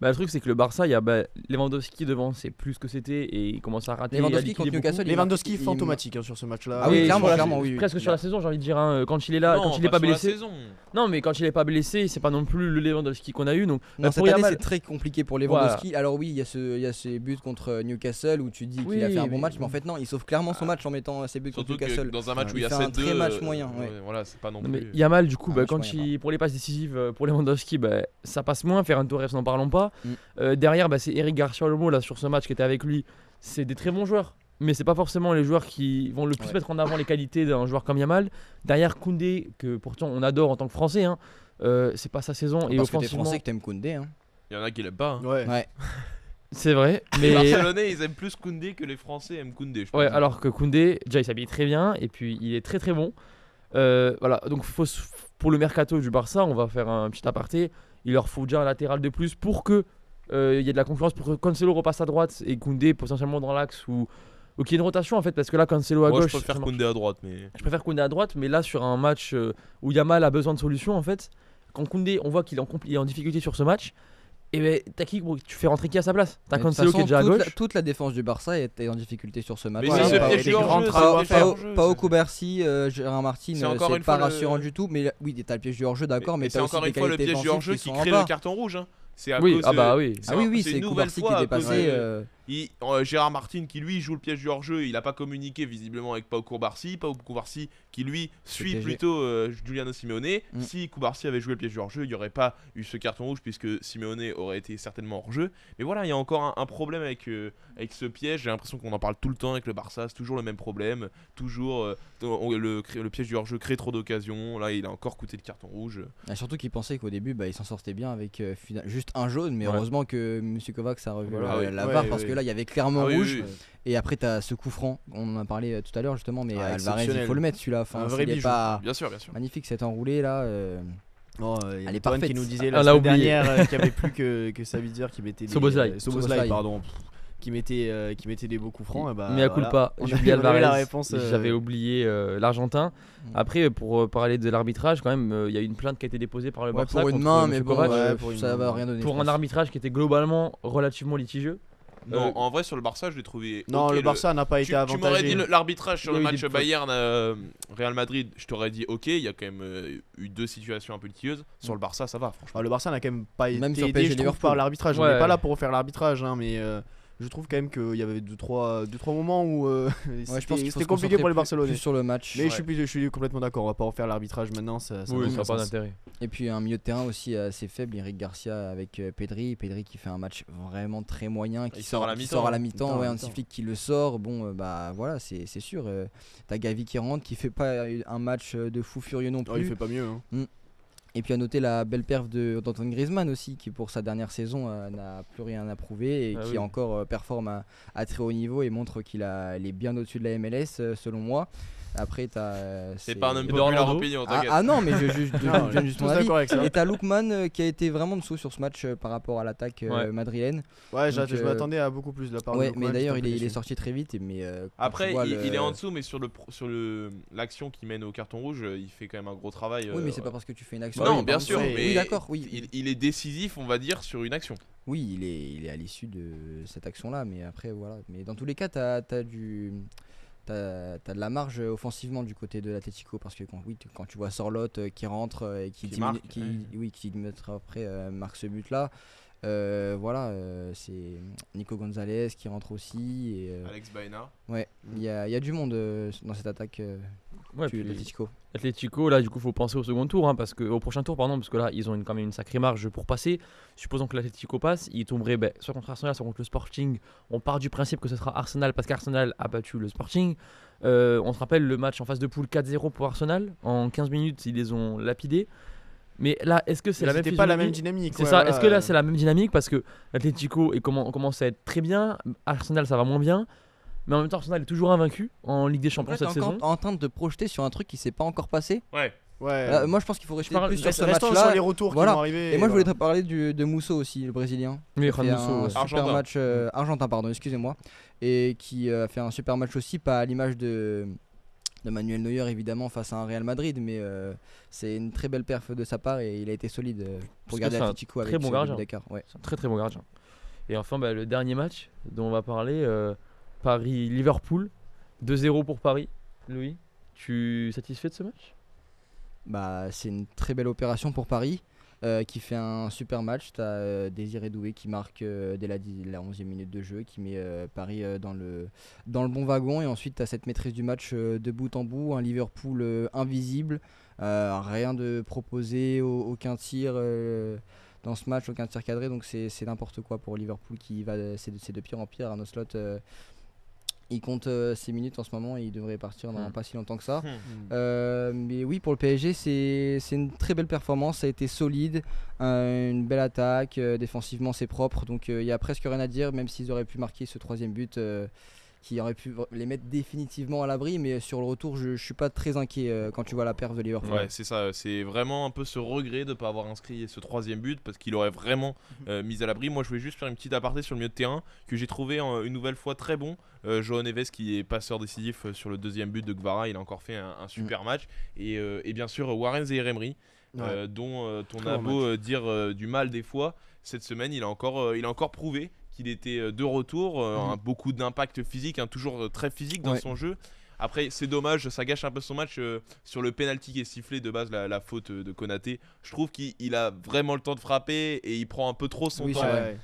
Le truc, c'est que le Barça, il y a Lewandowski devant, c'est plus que c'était et il commence à rater. Lewandowski contre Newcastle. Lewandowski fantomatique sur ce match-là. Ah oui, clairement, oui. Presque sur la saison, j'ai envie de dire. Quand il est là, quand il est pas blessé. Non, mais quand il est pas blessé, c'est pas non plus le Lewandowski qu'on a eu. Donc, cette année, c'est très compliqué pour Lewandowski. Alors oui, il y a ces buts contre Newcastle où tu dis qu'il a fait un bon match, mais en fait non, il sauve clairement son match en mettant ses buts contre Newcastle. Dans un match où il y a 7-2, un très match moyen. Voilà, c'est pas non mais plus. Yamal, du coup, pour les passes décisives pour Lewandowski, ça passe moins. Ferran Torres, n'en parlons pas. Derrière, c'est Eric Garcia Olmo là sur ce match qui était avec lui. C'est des très bons joueurs, mais c'est pas forcément les joueurs qui vont le plus mettre en avant les qualités d'un joueur comme Yamal. Derrière Koundé, que pourtant on adore en tant que Français, c'est pas sa saison. Et offensivement, que t'es Français que t'aimes Koundé. Il y en a qui l'aiment pas. Ouais. C'est vrai. Mais les Barcelonais, ils aiment plus Koundé que les Français aiment Koundé. Ouais, alors que Koundé, déjà il s'habille très bien et puis il est très très bon. Voilà, donc pour le mercato du Barça, on va faire un petit aparté. Il leur faut déjà un latéral de plus pour que il y ait de la concurrence, pour que Cancelo repasse à droite et Koundé potentiellement dans l'axe ou qu'il y ait une rotation en fait, parce que là Cancelo à gauche. Je préfère Koundé à droite, mais. Je préfère Koundé à droite, mais là sur un match où Yamal a besoin de solutions en fait, quand Koundé, on voit qu'il est en difficulté sur ce match. Et t'as qui, tu fais rentrer qui à sa place? T'as Cancelo qui est déjà à gauche. Toute la défense du Barça est en difficulté sur ce match. Mais c'est ce piège du hors-jeu. Pao Kubarsi, Gérard Martin, c'est pas rassurant du tout. Mais oui, t'as le piège du hors-jeu, d'accord. Mais c'est encore une fois le piège du hors-jeu qui crée le carton rouge. C'est à oui, cause c'est Kubarsi qui est dépassé. Gérard Martin qui lui joue le piège du hors-jeu, il a pas communiqué visiblement avec Pau Kubarsi qui lui suit plutôt Giuliano Simeone. Si Kubarsi avait joué le piège du hors-jeu, il n'y aurait pas eu ce carton rouge puisque Simeone aurait été certainement hors-jeu. Mais voilà, il y a encore un problème avec ce piège. J'ai l'impression qu'on en parle tout le temps avec le Barça, c'est toujours le même problème. Toujours le piège du hors-jeu crée trop d'occasions. Là, il a encore coûté le carton rouge. Surtout qu'il pensait qu'au début, il s'en sortait bien avec juste un jaune, mais heureusement que M. Kovacs a revu la VAR parce que là, il y avait clairement rouge. Oui. Et après, tu as ce coup franc, on en a parlé tout à l'heure justement, mais Alvarez, il faut le mettre celui-là. Enfin, il est pas bien sûr. Magnifique cet enroulé là. Elle est parfaite. Qui nous disait la semaine dernière qu'il n'y avait plus que Savitzer qui mettait Szoboszlai, pardon. Qui mettait des beaux coups francs. Mais à coup pas, j'ai oublié Alvarez, j'avais oublié l'Argentin. Après, pour parler de l'arbitrage, quand même, il y a une plainte qui a été déposée par le Barça pour une main, mais bon, ça va rien donner. Pour un arbitrage qui était globalement relativement litigieux. Non, en vrai sur le Barça, je l'ai trouvé. Non, le Barça n'a pas été avantagé. Tu m'aurais dit l'arbitrage sur le match Bayern Real Madrid, je t'aurais dit OK, il y a quand même eu deux situations un peu litigieuses. Sur le Barça, ça va franchement. Le Barça n'a quand même pas été aidé, je trouve, par l'arbitrage. On n'est pas là pour faire l'arbitrage, mais je trouve quand même qu'il y avait 2-3 moments où c'était compliqué pour les Barcelonais sur le match. Mais je suis complètement d'accord, on va pas refaire l'arbitrage maintenant, ça n'a pas d'intérêt. Et puis un milieu de terrain aussi assez faible, Eric Garcia avec Pedri qui fait un match vraiment très moyen, qui sort à la mi-temps, un flic qui le sort. Bon voilà, c'est sûr. T'as Gavi qui rentre, qui fait pas un match de fou furieux non plus. Il fait pas mieux. Et puis à noter la belle perf d'Antoine Griezmann aussi, qui pour sa dernière saison n'a plus rien à prouver et qui encore performe à très haut niveau et montre qu'il est bien au-dessus de la MLS selon moi. Après, C'est pas un homme de populaire Orlando. opinion, Ah, t'inquiète. ah non, mais je Non, donne juste tous mon avis. d'accord avec ça. Et t'as Lookman qui a été vraiment dessous sur ce match par rapport à l'attaque Ouais. madrilène. Ouais, Donc, je m'attendais à beaucoup plus de la part de Ouais, Lookman, mais d'ailleurs, j'étais un peu il est déçu. sorti très vite. Mais quand Après, tu vois il est en dessous, mais sur l'action qui mène au carton rouge, il fait quand même un gros travail. Oui, mais c'est pas parce que tu fais une action. Non, oui, bien par sûr, contre, mais Oui, d'accord, oui. il est décisif, on va dire, sur une action. Oui, il est à l'issue de cette action-là, mais après, voilà. Mais dans tous les cas, t'as de la marge offensivement du côté de l'Atlético parce que quand tu vois Sorloth qui rentre et qui marque, qui 10 minutes après marque ce but-là, c'est Nico Gonzalez qui rentre aussi. Et, Alex Baena. ouais, il y a du monde dans cette attaque Ouais, de puis l'Atlético. Atlético, là, du coup, faut penser au second tour, au prochain tour, pardon, parce que là, ils ont quand même une sacrée marge pour passer. Supposons que l'Atlético passe, il tomberait soit contre Arsenal, soit contre le Sporting. On part du principe que ce sera Arsenal parce qu'Arsenal a battu le Sporting. On se rappelle le match en phase de poule 4-0 pour Arsenal. En 15 minutes, ils les ont lapidés. Mais là, est-ce que c'est la même C'était pas la même physionomie dynamique. C'est ouais, ça, voilà. est-ce que là c'est la même dynamique parce que l'Atlético commence à être très bien, Arsenal ça va moins bien, mais en même temps Arsenal est toujours invaincu en Ligue des Champions Après, cette t'es saison. encore en train de te projeter sur un truc qui s'est pas encore passé. Ouais. Ouais. Moi, je pense qu'il faut rester parle- plus sur ce Restons sur match-là. les retours Voilà. qui vont arriver. Et moi, je voulais voilà. te parler de Musso aussi, le Brésilien. Oui, Qui a Juan fait Musso, un ouais. super Argentin. match argentin, pardon, excusez-moi, et qui a fait un super match aussi, pas à l'image de Manuel Neuer évidemment face à un Real Madrid, mais c'est une très belle perf de sa part et il a été solide Parce pour que garder c'est un l'Atlético avec très bon ce gardien. but d'écart. Ouais. C'est un très très bon gardien. Et enfin le dernier match dont on va parler, Paris-Liverpool, 2-0 pour Paris. Louis, tu es satisfait de ce match? Bah, c'est une très belle opération pour Paris qui fait un super match. Tu as Désiré Doué qui marque dès la 11e minute de jeu, qui met Paris dans le bon wagon. Et ensuite, tu as cette maîtrise du match de bout en bout. Un Liverpool invisible, rien de proposé, aucun tir dans ce match, aucun tir cadré. Donc, c'est n'importe quoi pour Liverpool qui va c'est de pire en pire. Arnaud Slot. Il compte 6 minutes en ce moment et il devrait partir dans pas si longtemps que ça. Mais oui, pour le PSG, c'est une très belle performance. Ça a été solide, une belle attaque. Défensivement, c'est propre. Donc il n'y a presque rien à dire, même s'ils auraient pu marquer ce troisième but qui aurait pu les mettre définitivement à l'abri. Mais sur le retour, je ne suis pas très inquiet quand tu vois la perf de Liverpool. Ouais, c'est ça. C'est vraiment un peu ce regret de ne pas avoir inscrit ce troisième but parce qu'il aurait vraiment mis à l'abri. Moi, je voulais juste faire une petite aparté sur le milieu de terrain que j'ai trouvé une nouvelle fois très bon. João Neves qui est passeur décisif sur le deuxième but de Gvara, il a encore fait un super match. Et bien sûr, Warren Zaïre-Emery, dont on Très a bon beau dire du mal des fois, cette semaine, il a encore prouvé qu'il était de retour, beaucoup d'impact physique, toujours très physique dans son jeu. Après, c'est dommage, ça gâche un peu son match sur le penalty qui est sifflé de base, la faute de Konaté. Je trouve qu'il a vraiment le temps de frapper et il prend un peu trop son Oui, temps. c'est vrai.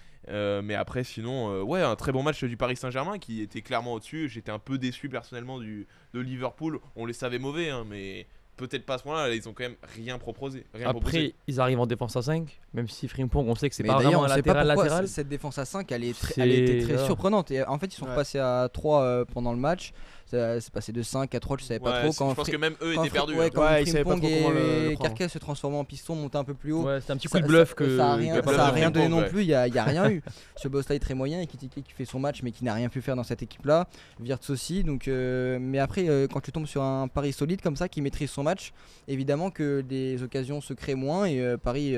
Mais après, sinon, un très bon match du Paris Saint-Germain qui était clairement au-dessus. J'étais un peu déçu personnellement de Liverpool. On les savait mauvais, mais peut-être pas à ce point-là. Ils ont quand même rien proposé. Après, ils arrivent en défense à 5, même si Frimpong, on sait que c'est Mais pas d'ailleurs, vraiment on un sait pas pourquoi latéral. cette défense à 5 elle C'est- était très voilà. surprenante. Et en fait, ils sont passés à 3 pendant le match. C'est passé de 5 à 3, je savais pas trop. Je pense que même eux quand étaient perdus. Quand Ouais, ils savaient pas Frimpong trop comment le et prendre. Kerkez se transformaient en piston, montaient un peu plus haut. Ouais, c'était un petit coup de bluff que. Ça a rien, que- ça a rien donné Frimpong, non plus, il y a rien eu. Ce boss là est très moyen et Kitike qui fait son match mais qui n'a rien pu faire dans cette équipe là. Wirtz aussi, donc mais après quand tu tombes sur un Paris solide comme ça qui maîtrise son match, évidemment que des occasions se créent moins et Paris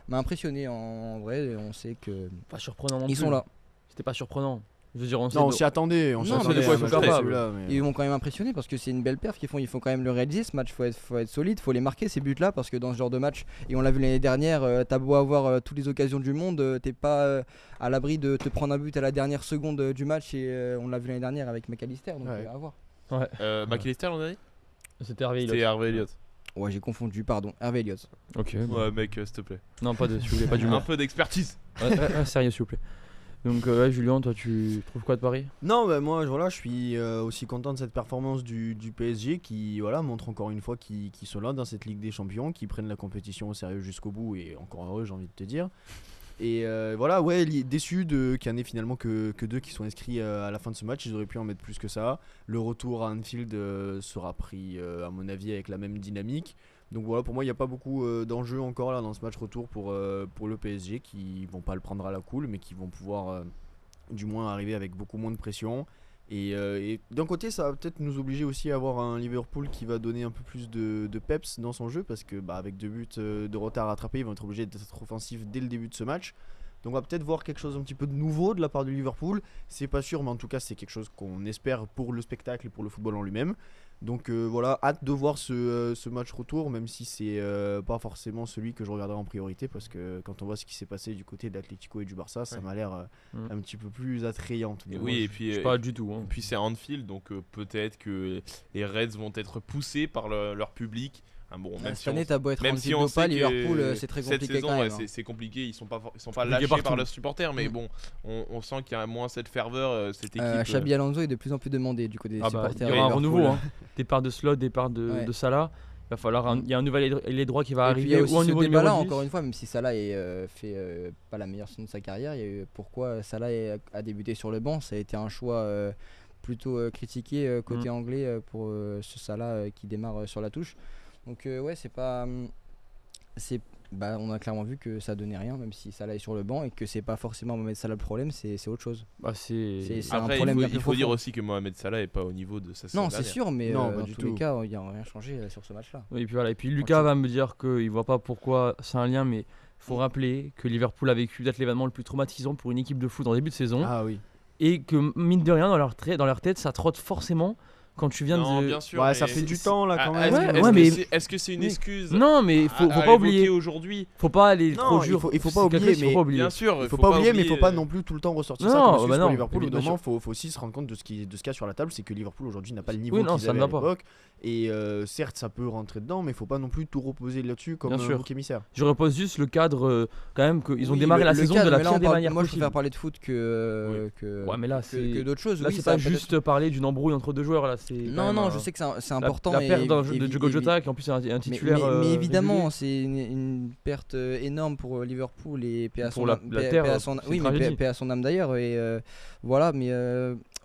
m'a impressionné en vrai, on sait que Pas surprenant non ils plus. sont là. C'était pas surprenant. Je veux dire, on sait Non, on de- s'y attendait. On s'y Non, mais attendait de quoi à ils sont un match capables. celui-là, mais- Ils m'ont quand même impressionné parce que c'est une belle perf qu'ils font. Il faut quand même le réaliser ce match. Faut être solide, faut les marquer ces buts là parce que dans ce genre de match, et on l'a vu l'année dernière, t'as beau avoir toutes les occasions du monde, t'es pas à l'abri de te prendre un but à la dernière seconde du match et on l'a vu l'année dernière avec McAllister. Donc Ouais. à voir. McAllister, on a dit C'était Hervé Elliott. C'était Hervé Elliott. Ouais, j'ai confondu, pardon. Hervé Elliott. Ok. bon. Ouais, mec, s'il te plaît. Non, pas de, s'il vous plaît, pas du Un monde. peu d'expertise. Sérieux, s'il vous plaît. Donc, Julien, toi, tu trouves quoi de Paris? Non, bah, moi voilà, je suis aussi content de cette performance du PSG qui voilà, montre encore une fois qu'ils sont là dans cette Ligue des Champions, qui prennent la compétition au sérieux jusqu'au bout et encore heureux, j'ai envie de te dire. Et voilà, ouais, déçu qu'il n'y en ait finalement que deux qui sont inscrits à la fin de ce match. Ils auraient pu en mettre plus que ça. Le retour à Anfield sera pris, à mon avis, avec la même dynamique. Donc voilà, pour moi, il n'y a pas beaucoup d'enjeux encore là dans ce match retour pour le PSG qui vont pas le prendre à la cool, mais qui vont pouvoir du moins arriver avec beaucoup moins de pression Et d'un côté, ça va peut-être nous obliger aussi à avoir un Liverpool qui va donner un peu plus de peps dans son jeu parce que avec 2 buts de retard à rattraper, ils vont être obligés d'être offensifs dès le début de ce match. Donc on va peut-être voir quelque chose un petit peu de nouveau de la part du Liverpool. C'est pas sûr, mais en tout cas c'est quelque chose qu'on espère pour le spectacle et pour le football en lui-même. Donc voilà, hâte de voir ce match retour, même si c'est pas forcément celui que je regarderai en priorité, parce que quand on voit ce qui s'est passé du côté de l'Atlético et du Barça, ça m'a l'air un petit peu plus attrayant. Et oui, et puis, pas du tout. Et puis c'est à Anfield, donc peut-être que les Reds vont être poussés par leur public. Bon, même cette année, t'as beau être même Anfield si on ou pas, sait que Liverpool, c'est très cette compliqué saison, quand même. c'est compliqué, ils sont pas compliqué lâchés partout. par leurs supporters, mais bon, on sent qu'il y a moins cette ferveur, cette équipe. Xabi Alonso est de plus en plus demandé du côté des supporters. Il y aura un Liverpool. renouveau, départ de Slot, départ de Salah. Il va falloir il y a un nouvel ailier droit qui va Et puis, il y arriver a aussi ou un ce nouveau débat-là, numéro 10. encore une fois, même si Salah fait pas la meilleure saison de sa carrière, il y a eu pourquoi Salah a débuté sur le banc. Ça a été un choix plutôt critiqué côté anglais pour ce Salah qui démarre sur la touche. Donc ouais, c'est pas on a clairement vu que ça donnait rien, même si Salah est sur le banc, et que c'est pas forcément Mohamed Salah le problème, c'est autre chose. C'est un Après, problème bien il plus faut dire profond. aussi que Mohamed Salah est pas au niveau de sa saison Non, c'est dernière. sûr, mais Non, pas dans du tous tout. les cas, il n'y a rien changé sur ce match-là. Oui, et puis voilà. Et puis Lucas va me dire qu'il voit pas pourquoi c'est un lien, mais faut rappeler que Liverpool a vécu peut-être l'événement le plus traumatisant pour une équipe de foot en début de saison, Ah oui. et que mine de rien dans leur tête ça trotte forcément quand tu viens Non, de. bien sûr. Ouais, ça mais fait du c'est- temps là quand même. Est-ce que c'est une Oui. excuse Non, mais faut à pas oublier. évoquer aujourd'hui? Faut pas aller Non, trop il dur. faut- il faut C'est pas quelque oublier, chose qu'il faut mais- pas oublier. Bien sûr, Il faut pas oublier, mais il faut pas non plus tout le temps ressortir Non, ça comme excuse bah pour non, Liverpool. Au bout d'un bien moment, faut aussi se rendre compte de ce qu'il y a sur la table, c'est que Liverpool aujourd'hui n'a pas le niveau Oui, non, qu'ils ça avaient ne à va pas. l'époque. Et certes, ça peut rentrer dedans, mais il faut pas non plus tout reposer là-dessus comme Bien un sûr. bouc émissaire. Je repose juste le cadre quand même qu'ils ont Oui, démarré la le saison cadre, de la mais là, pire on des parle- manières moi, je possibles. préfère parler de foot que Ouais, mais là que d'autres choses. Là, Oui, c'est ça pas peut être- juste parler d'une embrouille entre deux joueurs là. C'est quand Non, même, je sais que c'est la- important. La et- perte de évi- Diogo évi- Jota qui en plus est un Mais, titulaire. mais évidemment, régulier. c'est une perte énorme pour Liverpool et paix à Pour son la âme- terre, paix à son- c'est oui, une mais tragédie. paix à son âme d'ailleurs. Et voilà, mais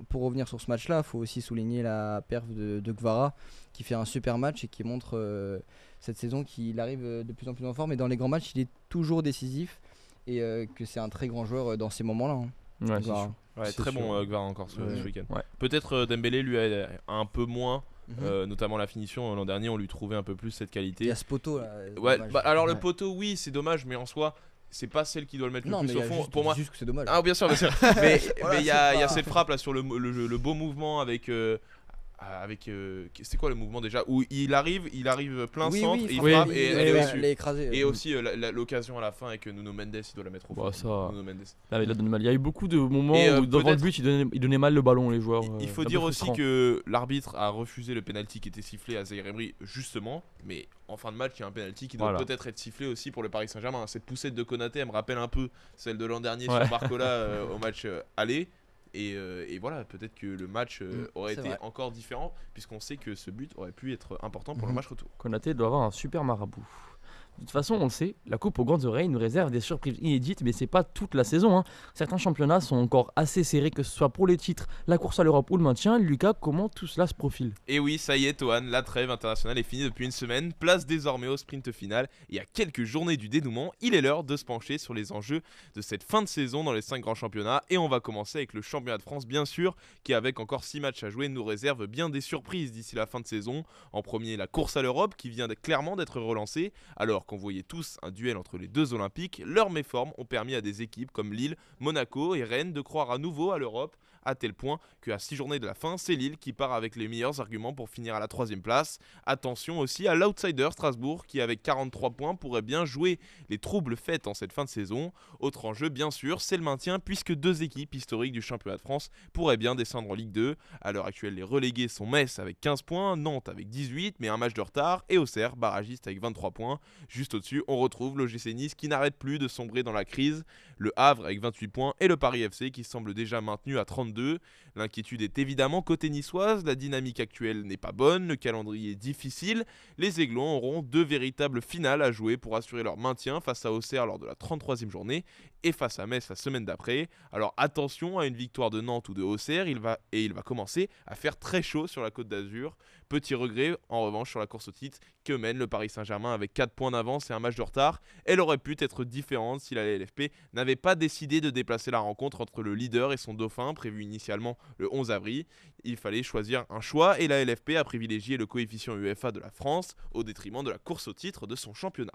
pour revenir sur ce match-là, il faut aussi souligner la perf de Kvara qui fait un super match et qui montre cette saison qu'il arrive de plus en plus en forme. Et dans les grands matchs, il est toujours décisif et que c'est un très grand joueur dans ces moments-là. Ouais, c'est Kvara. sûr. Ouais, C'est très sûr. bon Kvara encore ce Ouais. week-end. Ouais. Peut-être Dembélé lui a un peu moins, Mhm. notamment la finition. L'an dernier, on lui trouvait un peu plus cette Il y qualité. a ce poteau là. c'est Ouais, dommage. alors le Ouais. poteau, oui, c'est dommage, mais en soi, c'est pas celle qui doit le mettre Non, le mais plus il y au a fond. juste, Pour moi, juste que c'est dommage. ah bien sûr, bien sûr. mais Voilà, il y a c'est pas- cette frappe là sur le beau mouvement avec c'est quoi le mouvement déjà où il arrive plein Oui, centre, oui, il oui, frappe oui, et oui, elle est oui. au-dessus. Elle est écrasée. Et aussi l'occasion à la fin avec Nuno Mendes, il doit la mettre au fond. Bah, ça- Nuno Mendes. Là, il a donné mal. Il y a eu beaucoup de moments Et, où devant le peut-être- but ils donnaient mal le ballon les joueurs. Il faut un peu dire aussi frustrant. que l'arbitre a refusé le penalty qui était sifflé à Zaïre Emery justement, mais en fin de match il y a un penalty qui doit Voilà. peut-être être sifflé aussi pour le Paris Saint-Germain. Cette poussette de Konaté elle me rappelle un peu celle de l'an dernier Ouais. sur Barcola au match aller. Et voilà, peut-être que le match aurait c'est été vrai. encore différent, puisqu'on sait que ce but aurait pu être important pour le Mhm. match retour. Konaté doit avoir un super marabout. De toute façon, on le sait, la Coupe aux grandes oreilles nous réserve des surprises inédites, mais c'est pas toute la saison, hein. Certains championnats sont encore assez serrés, que ce soit pour les titres, la course à l'Europe ou le maintien. Lucas, comment tout cela se profile? Et oui, ça y est, Tohan, la trêve internationale est finie depuis une semaine. Place désormais au sprint final. Et à quelques journées du dénouement, il est l'heure de se pencher sur les enjeux de cette fin de saison dans les 5 grands championnats. Et on va commencer avec le championnat de France, bien sûr, qui, avec encore 6 matchs à jouer, nous réserve bien des surprises d'ici la fin de saison. En premier, la course à l'Europe, qui vient clairement d'être relancée. Alors qu'on voyait tous un duel entre les deux Olympiques, leurs méformes ont permis à des équipes comme Lille, Monaco et Rennes de croire à nouveau à l'Europe, à tel point qu'à 6 journées de la fin, c'est Lille qui part avec les meilleurs arguments pour finir à la 3ème place. Attention aussi à l'outsider Strasbourg qui, avec 43 points, pourrait bien jouer les troubles faits en cette fin de saison. Autre enjeu, bien sûr, c'est le maintien, puisque 2 équipes historiques du championnat de France pourraient bien descendre en Ligue 2. À l'heure actuelle, les relégués sont Metz avec 15 points, Nantes avec 18, mais un match de retard, et Auxerre, barragiste avec 23 points. Juste au-dessus, on retrouve l'OGC Nice qui n'arrête plus de sombrer dans la crise, le Havre avec 28 points et le Paris FC qui semble déjà maintenu à 32. L'inquiétude est évidemment côté niçoise, la dynamique actuelle n'est pas bonne, le calendrier est difficile. Les Aiglons auront 2 véritables finales à jouer pour assurer leur maintien face à Auxerre lors de la 33e journée et face à Metz la semaine d'après. Alors attention à une victoire de Nantes ou de Auxerre, il va commencer à faire très chaud sur la Côte d'Azur. Petit regret en revanche sur la course au titre que mène le Paris Saint-Germain avec 4 points d'avance et un match de retard. Elle aurait pu être différente si la LFP n'avait pas décidé de déplacer la rencontre entre le leader et son dauphin, prévu initialement le 11 avril. Il fallait choisir un choix et la LFP a privilégié le coefficient UEFA de la France au détriment de la course au titre de son championnat.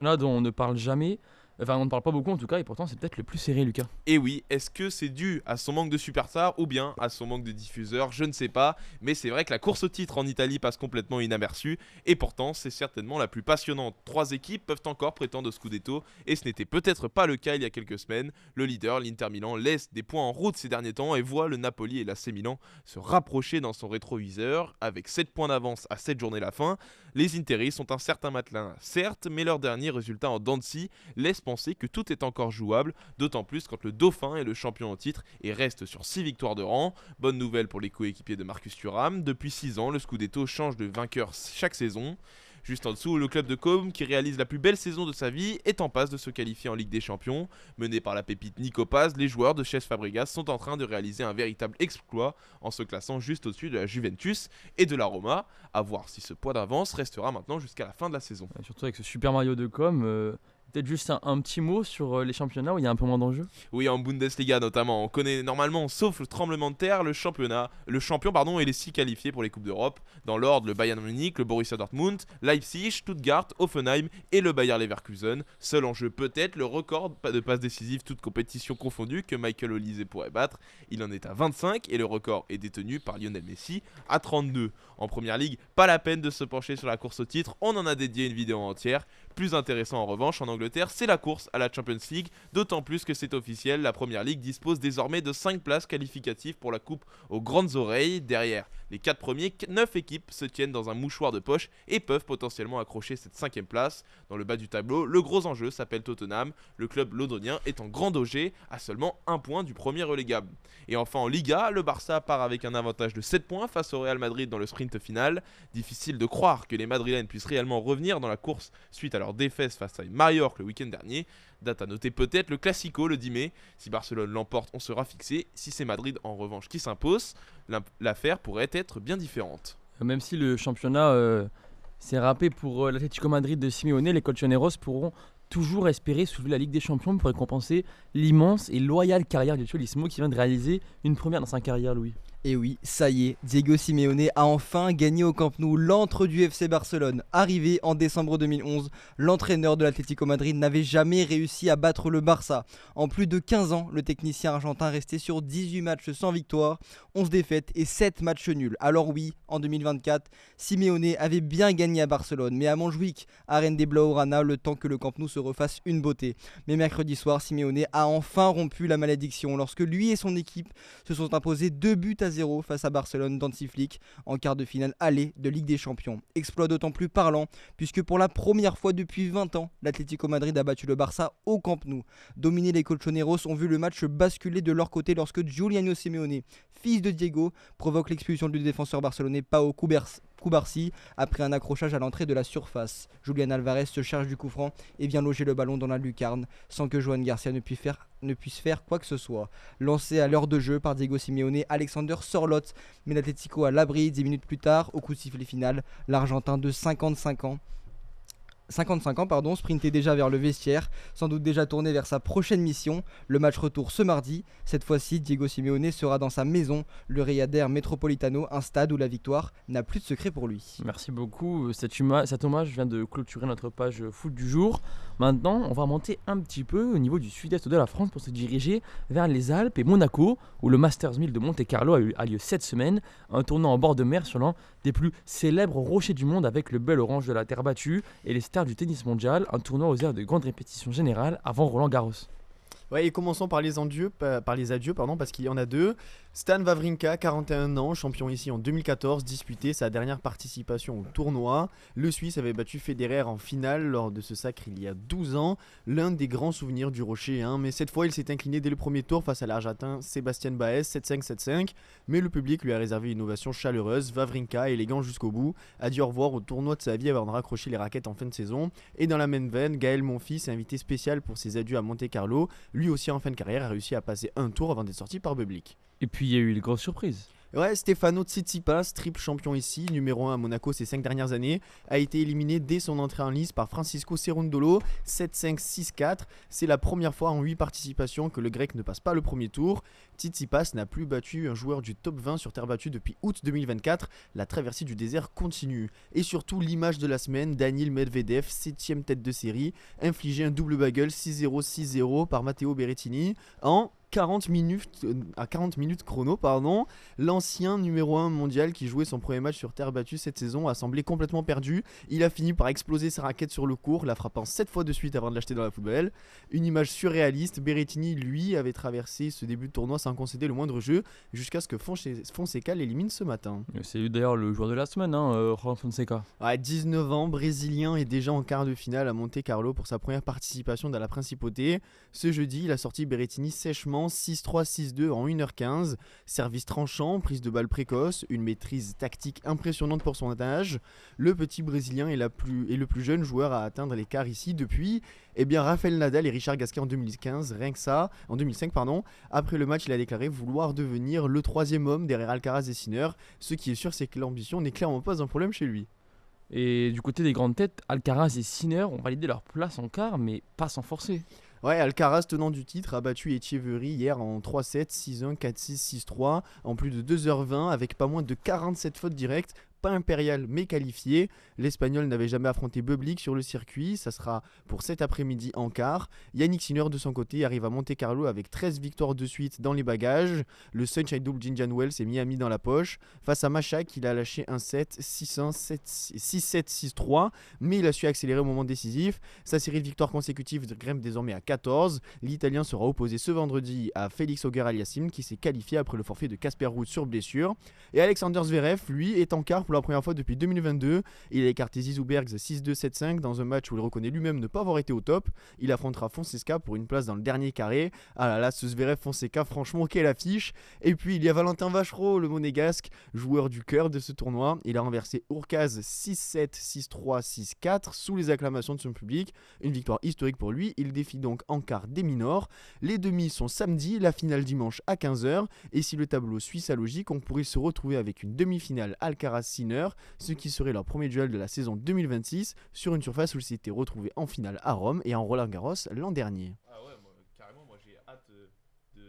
Là dont on ne parle jamais, enfin on ne parle pas beaucoup en tout cas, et pourtant c'est peut-être le plus serré, Lucas. Et oui, est-ce que c'est dû à son manque de superstars ou bien à son manque de diffuseurs? Je ne sais pas, mais c'est vrai que la course au titre en Italie passe complètement inaperçue, et pourtant c'est certainement la plus passionnante. 3 équipes peuvent encore prétendre au Scudetto, et ce n'était peut-être pas le cas il y a quelques semaines. Le leader, l'Inter Milan, laisse des points en route ces derniers temps et voit le Napoli et l'AC Milan se rapprocher dans son rétroviseur, avec 7 points d'avance à 7 journées la fin. Les Interis sont un certain matelin, certes, mais leur dernier résultat en dents de scie laisse penser que tout est encore jouable, d'autant plus quand le Dauphin est le champion en titre et reste sur 6 victoires de rang. Bonne nouvelle pour les coéquipiers de Marcus Thuram, depuis 6 ans, le Scudetto change de vainqueur chaque saison. Juste en dessous, le club de Côme, qui réalise la plus belle saison de sa vie, est en passe de se qualifier en Ligue des Champions. Mené par la pépite Nico Paz, les joueurs de Cesc Fabregas sont en train de réaliser un véritable exploit en se classant juste au-dessus de la Juventus et de la Roma. A voir si ce poids d'avance restera maintenant jusqu'à la fin de la saison. Surtout avec ce Super Mario de com. Peut-être juste un petit mot sur les championnats où il y a un peu moins d'enjeux. Oui, en Bundesliga notamment, on connaît normalement, sauf le tremblement de terre, le champion et les 6 qualifiés pour les Coupes d'Europe. Dans l'ordre, le Bayern Munich, le Borussia Dortmund, Leipzig, Stuttgart, Hoffenheim et le Bayer Leverkusen. Seul enjeu peut-être le record de passes décisives toutes compétitions confondues que Michael Olise pourrait battre. Il en est à 25 et le record est détenu par Lionel Messi à 32. En Première Ligue, pas la peine de se pencher sur la course au titre, on en a dédié une vidéo entière. Plus intéressant en revanche en Angleterre, c'est la course à la Champions League, d'autant plus que c'est officiel, la Première Ligue dispose désormais de 5 places qualificatives pour la coupe aux grandes oreilles. Derrière les 4 premiers, 9 équipes se tiennent dans un mouchoir de poche et peuvent potentiellement accrocher cette 5ème place. Dans le bas du tableau, le gros enjeu s'appelle Tottenham, le club londonien est en grand danger à seulement 1 point du premier relégable. Et enfin en Liga, le Barça part avec un avantage de 7 points face au Real Madrid dans le sprint final. Difficile de croire que les Madrilènes puissent réellement revenir dans la course suite à leur défaite face à Mallorca le week-end dernier. Date à noter peut-être le Classico le 10 mai. Si Barcelone l'emporte, on sera fixé. Si c'est Madrid en revanche qui s'impose, l'affaire pourrait être bien différente. Même si le championnat s'est râpé pour l'Atlético Madrid de Simeone, les colchoneros pourront toujours espérer soulever la Ligue des Champions pour récompenser l'immense et loyale carrière du Cholismo qui vient de réaliser une première dans sa carrière, Louis. Et oui, ça y est, Diego Simeone a enfin gagné au Camp Nou, l'antre du FC Barcelone. Arrivé en décembre 2011, l'entraîneur de l'Atlético Madrid n'avait jamais réussi à battre le Barça. En plus de 15 ans, le technicien argentin restait sur 18 matchs sans victoire, 11 défaites et 7 matchs nuls. Alors oui, en 2024, Simeone avait bien gagné à Barcelone, mais à Montjuïc, arène des Blaugrana, le temps que le Camp Nou se refasse une beauté. Mais mercredi soir, Simeone a enfin rompu la malédiction lorsque lui et son équipe se sont imposés 2-0 face à Barcelone d'Hansi Flick en quart de finale aller de Ligue des Champions. Exploit d'autant plus parlant puisque pour la première fois depuis 20 ans, l'Atlético Madrid a battu le Barça au Camp Nou. Dominés, les colchoneros ont vu le match basculer de leur côté lorsque Giuliano Simeone, fils de Diego, provoque l'expulsion du défenseur barcelonais Pau Cubarsí après un accrochage à l'entrée de la surface. Julián Álvarez se charge du coup franc et vient loger le ballon dans la lucarne sans que Joan Garcia ne puisse faire quoi que ce soit. Lancé à l'heure de jeu par Diego Simeone, Alexander Sorloth met l'Atlético à l'abri. 10 minutes plus tard, au coup de sifflet final, l'Argentin de 55 ans, sprintait déjà vers le vestiaire, sans doute déjà tourné vers sa prochaine mission. Le match retour ce mardi. Cette fois-ci, Diego Simeone sera dans sa maison, le Riader Metropolitano, un stade où la victoire n'a plus de secret pour lui. Merci beaucoup. Cet hommage vient de clôturer notre page foot du jour. Maintenant, on va monter un petit peu au niveau du sud-est de la France pour se diriger vers les Alpes et Monaco, où le Masters 1000 de Monte-Carlo a lieu cette semaine. Un tournoi en bord de mer sur l'un des plus célèbres rochers du monde avec le bel orange de la terre battue et les stars du tennis mondial. Un tournoi aux airs de grande répétition générale avant Roland Garros. Ouais, et commençons par les adieux, parce qu'il y en a deux. Stan Wawrinka, 41 ans, champion ici en 2014, disputait sa dernière participation au tournoi. Le Suisse avait battu Federer en finale lors de ce sacre il y a 12 ans, l'un des grands souvenirs du Rocher. Mais cette fois, il s'est incliné dès le premier tour face à l'Argentin Sébastien Baez, 7-5, 7-5. Mais le public lui a réservé une ovation chaleureuse. Wawrinka, élégant jusqu'au bout, a dit au revoir au tournoi de sa vie avant de raccrocher les raquettes en fin de saison. Et dans la même veine, Gaël Monfils, invité spécial pour ses adieux à Monte-Carlo, lui aussi en fin de carrière a réussi à passer un tour avant d'être sorti par Bublik. Et puis il y a eu les grosses surprises. Ouais, Stefano Tsitsipas, triple champion ici, numéro 1 à Monaco ces 5 dernières années, a été éliminé dès son entrée en lice par Francisco Cerundolo, 7-5, 6-4. C'est la première fois en 8 participations que le grec ne passe pas le premier tour. Tsitsipas n'a plus battu un joueur du top 20 sur terre battue depuis août 2024. La traversée du désert continue. Et surtout l'image de la semaine, Daniil Medvedev, 7ème tête de série, infligé un double bagel 6-0, 6-0 par Matteo Berrettini en 40 minutes chrono, l'ancien numéro 1 mondial qui jouait son premier match sur terre battue cette saison a semblé complètement perdu. Il a fini par exploser sa raquette sur le court, la frappant 7 fois de suite avant de l'acheter dans la poubelle. Une image surréaliste. Berrettini, lui, avait traversé ce début de tournoi sans concéder le moindre jeu jusqu'à ce que Fonseca l'élimine ce matin. C'est d'ailleurs le joueur de la semaine, Juan Fonseca. À 19 ans, brésilien est déjà en quart de finale à Monte-Carlo pour sa première participation dans la principauté. Ce jeudi, il a sorti Berrettini sèchement 6-3, 6-2 en 1h15. Service tranchant, prise de balle précoce, une maîtrise tactique impressionnante pour son âge. Le petit brésilien est le plus jeune joueur à atteindre les quarts ici depuis Rafael Nadal et Richard Gasquet en 2015, rien que ça, en 2005 pardon. Après le match, il a déclaré vouloir devenir le 3e homme derrière Alcaraz et Sinner. Ce qui est sûr, c'est que l'ambition n'est clairement pas un problème chez lui. Et du côté des grandes têtes, Alcaraz et Sinner ont validé leur place en quart, mais pas sans forcer. Ouais, Alcaraz, tenant du titre, a battu Etcheverry hier en 3-7, 6-1, 4-6, 6-3, en plus de 2h20, avec pas moins de 47 fautes directes. Pas impérial mais qualifié. L'Espagnol n'avait jamais affronté Bublik sur le circuit. Ça sera pour cet après-midi en quart. Yannick Sinner de son côté arrive à Monte-Carlo avec 13 victoires de suite dans les bagages. Le Sunshine Double d'Indian Wells est Miami dans la poche. Face à Machak, il a lâché un 7, 6-1, 6-7, 6-3. Mais il a su accélérer au moment décisif. Sa série de victoires consécutives grimpe désormais à 14. L'Italien sera opposé ce vendredi à Félix Auger-Aliassime qui s'est qualifié après le forfait de Casper Ruud sur blessure. Et Alexander Zverev, lui, est en quart pour la première fois depuis 2022. Il a écarté Zizou Bergs 6-2, 7-5 dans un match où il reconnaît lui-même ne pas avoir été au top. Il affrontera Fonseca pour une place dans le dernier carré. Ah là là, ce Zverev Fonseca, franchement, quelle affiche. Et puis il y a Valentin Vachereau, le monégasque, joueur du cœur de ce tournoi. Il a renversé Urkaz 6-7, 6-3, 6-4 sous les acclamations de son public. Une victoire historique pour lui. Il défie donc en quart des minors. Les demi sont samedi, la finale dimanche à 15h. Et si le tableau suit sa logique, on pourrait se retrouver avec une demi-finale Alcaraz-Sinner, ce qui serait leur premier duel de la saison 2026 sur une surface où ils s'étaient retrouvés en finale à Rome et en Roland-Garros l'an dernier. Ah ouais, carrément, moi j'ai hâte de